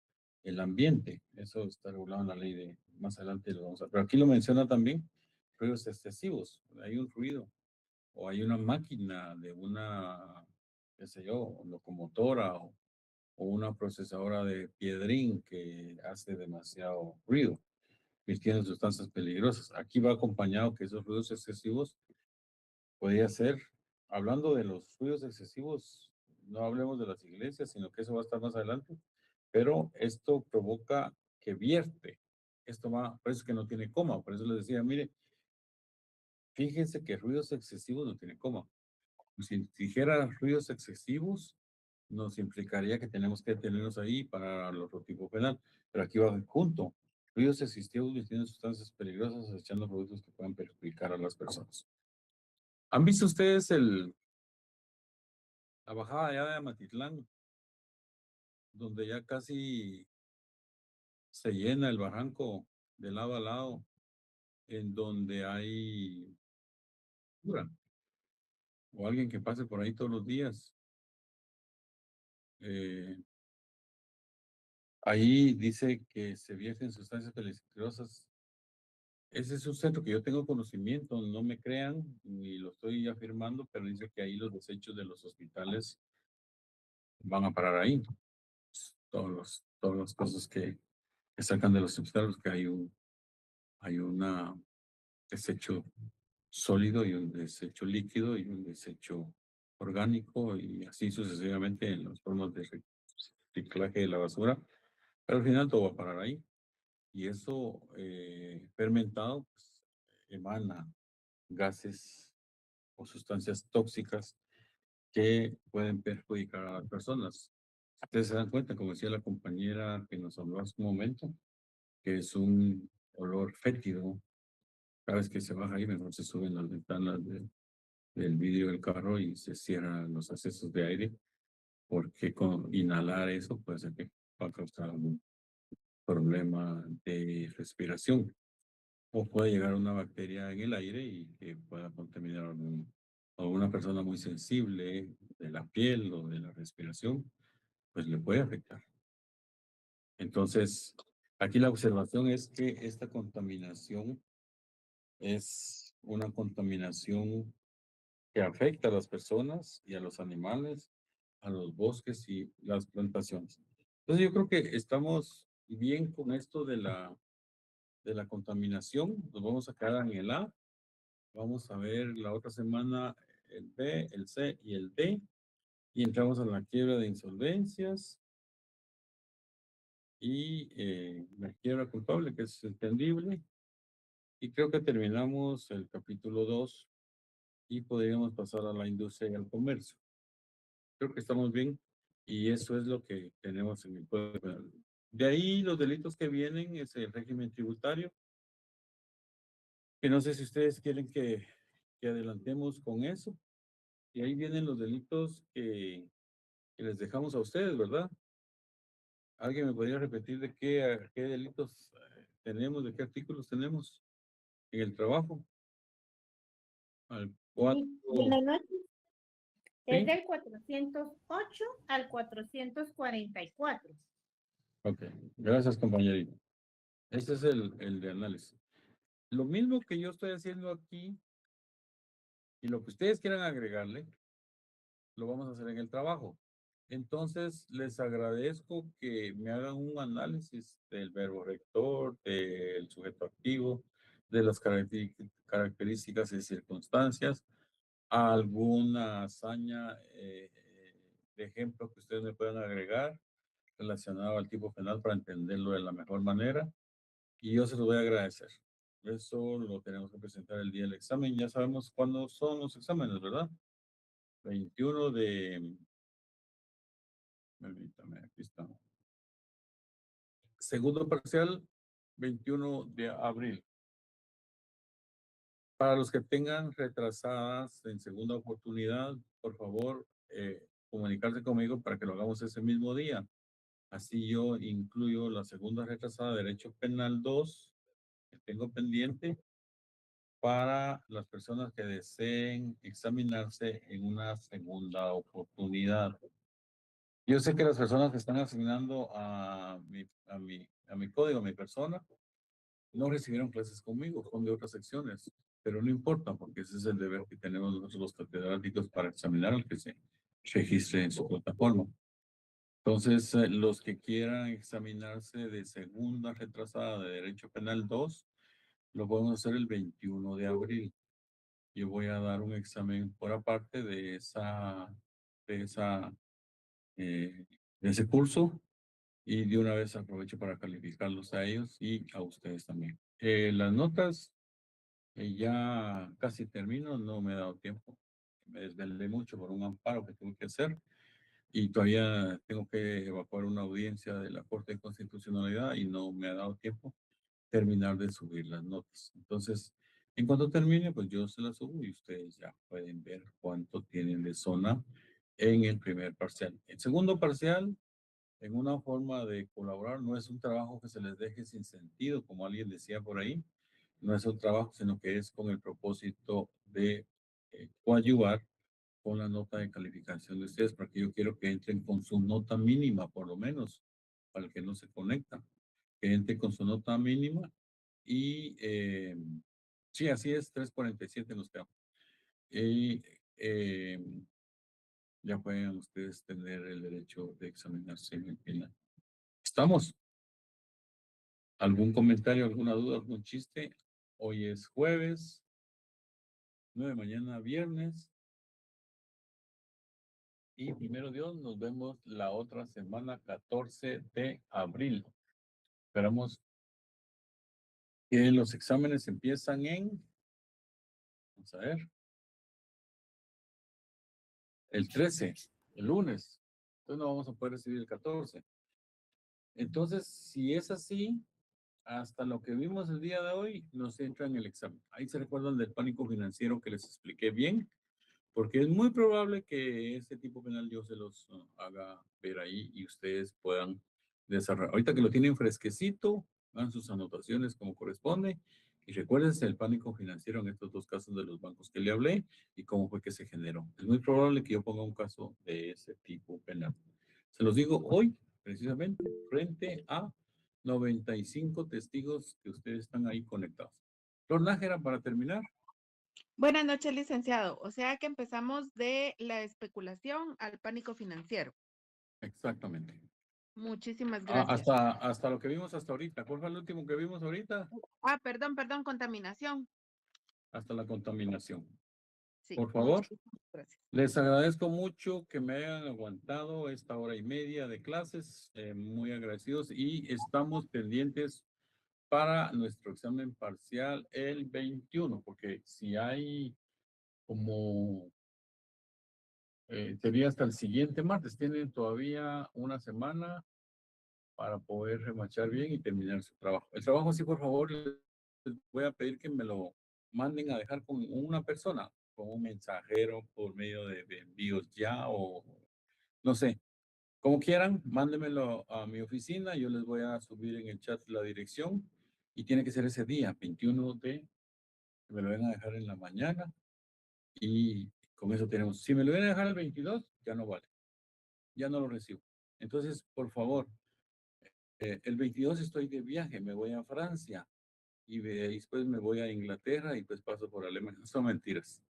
el ambiente. Eso está regulado en la ley de más adelante lo vamos a ver. Pero aquí lo menciona también ruidos excesivos. Hay un ruido o hay una máquina de una, qué sé yo, locomotora o una procesadora de piedrín que hace demasiado ruido, virtiendo sustancias peligrosas. Aquí va acompañado que esos ruidos excesivos podría ser, hablando de los ruidos excesivos, no hablemos de las iglesias, sino que eso va a estar más adelante, pero esto provoca que vierte. Esto va, por eso es que no tiene coma, por eso les decía, mire, fíjense que ruidos excesivos no tiene coma. Si dijera ruidos excesivos, nos implicaría que tenemos que detenernos ahí para el otro tipo penal, pero aquí va junto. Ruidos excesivos tienen sustancias peligrosas, echando productos que puedan perjudicar a las personas. ¿Han visto ustedes la bajada allá de Amatitlán, donde ya casi se llena el barranco de lado a lado, en donde hay basura, o alguien que pase por ahí todos los días? Eh, Ahí dice que se vierten sustancias peligrosas. Ese es un centro que yo tengo conocimiento, no me crean, ni lo estoy afirmando, pero dice que ahí los desechos de los hospitales van a parar ahí. Todas las cosas que sacan de los hospitales, que hay una desecho sólido y un desecho líquido y un desecho orgánico y así sucesivamente en las formas de reciclaje de la basura, pero al final todo va a parar ahí y eso fermentado pues, emana gases o sustancias tóxicas que pueden perjudicar a las personas. Ustedes se dan cuenta, como decía la compañera que nos habló hace un momento, que es un olor fétido. Cada vez que se baja ahí, mejor se suben las ventanas del vidrio del carro y se cierran los accesos de aire, porque con inhalar eso puede ser que va a causar algún problema de respiración o puede llegar una bacteria en el aire y que pueda contaminar a una persona muy sensible de la piel o de la respiración, pues le puede afectar. Entonces, aquí la observación es que esta contaminación es una contaminación que afecta a las personas y a los animales, a los bosques y las plantaciones. Entonces yo creo que estamos bien con esto de la contaminación. Nos vamos a quedar en el A. Vamos a ver la otra semana el B, el C y el D. Y entramos a la quiebra de insolvencias y la quiebra culpable, que es entendible. Y creo que terminamos el capítulo 2 y podríamos pasar a la industria y al comercio. Creo que estamos bien y eso es lo que tenemos en el Código Penal. De ahí los delitos que vienen es el régimen tributario, que no sé si ustedes quieren que adelantemos con eso. Y ahí vienen los delitos que les dejamos a ustedes, ¿verdad? ¿Alguien me podría repetir de qué delitos tenemos, de qué artículos tenemos en el trabajo? Al 4. Sí, buenas noches. Es ¿Sí? del 408 al 444. Ok, gracias compañerito. Este es el de análisis. Lo mismo que yo estoy haciendo aquí y lo que ustedes quieran agregarle, lo vamos a hacer en el trabajo. Entonces, les agradezco que me hagan un análisis del verbo rector, del sujeto activo, de las características y circunstancias, alguna hazaña de ejemplo que ustedes me puedan agregar relacionado al tipo penal para entenderlo de la mejor manera. Y yo se lo voy a agradecer. Eso lo tenemos que presentar el día del examen. Ya sabemos cuándo son los exámenes, ¿verdad? 21 de... Permítame, aquí está. Segundo parcial, 21 de abril. Para los que tengan retrasadas en segunda oportunidad, por favor, comunicarse conmigo para que lo hagamos ese mismo día. Así yo incluyo la segunda retrasada, Derecho Penal 2, que tengo pendiente, para las personas que deseen examinarse en una segunda oportunidad. Yo sé que las personas que están asignando a mi código, a mi persona, no recibieron clases conmigo, son de otras secciones, pero no importa porque ese es el deber que tenemos nosotros los catedráticos para examinar al que se registre en su plataforma. Entonces, los que quieran examinarse de segunda retrasada de Derecho Penal 2, lo podemos hacer el 21 de abril. Yo voy a dar un examen por aparte de esa, eh, de ese curso y de una vez aprovecho para calificarlos a ellos y a ustedes también. Las notas, ya casi termino, no me he dado tiempo. Me desvelé mucho por un amparo que tuve que hacer y todavía tengo que evacuar una audiencia de la Corte de Constitucionalidad y no me ha dado tiempo terminar de subir las notas. Entonces, en cuanto termine, pues yo se las subo y ustedes ya pueden ver cuánto tienen de zona en el primer parcial. El segundo parcial, en una forma de colaborar, no es un trabajo que se les deje sin sentido, como alguien decía por ahí. No es un trabajo, sino que es con el propósito de coadyuvar con la nota de calificación de ustedes, porque yo quiero que entren con su nota mínima, por lo menos, para el que no se conecta, que entren con su nota mínima y sí, así es, 3:47 nos quedamos. Y ya pueden ustedes tener el derecho de examinarse en el final. ¿Estamos? ¿Algún comentario, alguna duda, algún chiste? Hoy es jueves, 9 mañana viernes. Y primero Dios, nos vemos la otra semana, 14 de abril. Esperamos que los exámenes empiezan vamos a ver, el 13, el lunes. Entonces no vamos a poder recibir el 14. Entonces, si es así, hasta lo que vimos el día de hoy, nos entra en el examen. Ahí se recuerdan del pánico financiero que les expliqué bien, porque es muy probable que este tipo penal yo se los haga ver ahí y ustedes puedan desarrollar. Ahorita que lo tienen fresquecito, hagan sus anotaciones como corresponde y recuérdense el pánico financiero en estos dos casos de los bancos que le hablé y cómo fue que se generó. Es muy probable que yo ponga un caso de ese tipo penal. Se los digo hoy, precisamente, frente a 95 testigos que ustedes están ahí conectados. Flor Nájera, para terminar. Buenas noches, licenciado. O sea que empezamos de la especulación al pánico financiero. Exactamente. Muchísimas gracias. Hasta lo que vimos hasta ahorita. ¿Cuál fue el último que vimos ahorita? Perdón, contaminación. Hasta la contaminación. Sí, Por favor, muchísimas gracias. les agradezco mucho que me hayan aguantado esta hora y media de clases. Muy agradecidos y estamos pendientes para nuestro examen parcial el 21, porque si hay como sería hasta el siguiente martes, tienen todavía una semana para poder remachar bien y terminar su trabajo. El trabajo, sí, por favor, les voy a pedir que me lo manden a dejar con una persona, con un mensajero por medio de envíos ya o no sé, como quieran, mándenmelo a mi oficina, yo les voy a subir en el chat la dirección y tiene que ser ese día, 21 de, que me lo van a dejar en la mañana y Con eso tenemos. Si me lo vienen a dejar el 22, ya no vale. Ya no lo recibo. Entonces, por favor, el 22 estoy de viaje, me voy a Francia y después me voy a Inglaterra y pues paso por Alemania. Son mentiras.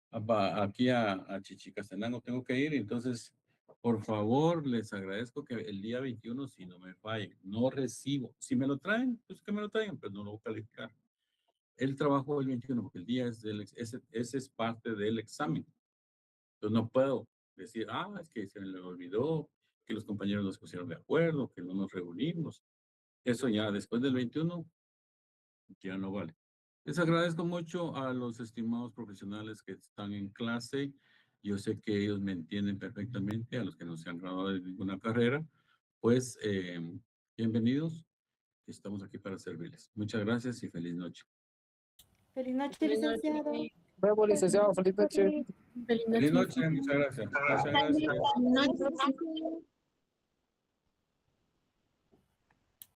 Aquí a Chichicastenango tengo que ir, entonces, por favor, les agradezco que el día 21, si no me fallen, no recibo. Si me lo traen, pues que me lo traigan, pero no lo voy a calificar. El trabajo del 21, porque el día es ese es parte del examen. Entonces no puedo decir, es que se me olvidó, que los compañeros nos pusieron de acuerdo, que no nos reunimos. Eso ya después del 21 ya no vale. Les agradezco mucho a los estimados profesionales que están en clase. Yo sé que ellos me entienden perfectamente, a los que no se han graduado de ninguna carrera. Pues bienvenidos. Estamos aquí para servirles. Muchas gracias y feliz noche. Feliz noche, licenciado. Bravo, licenciado. Feliz noche. Feliz Feliz noche. noche, muchas gracias. Muchas gracias. No,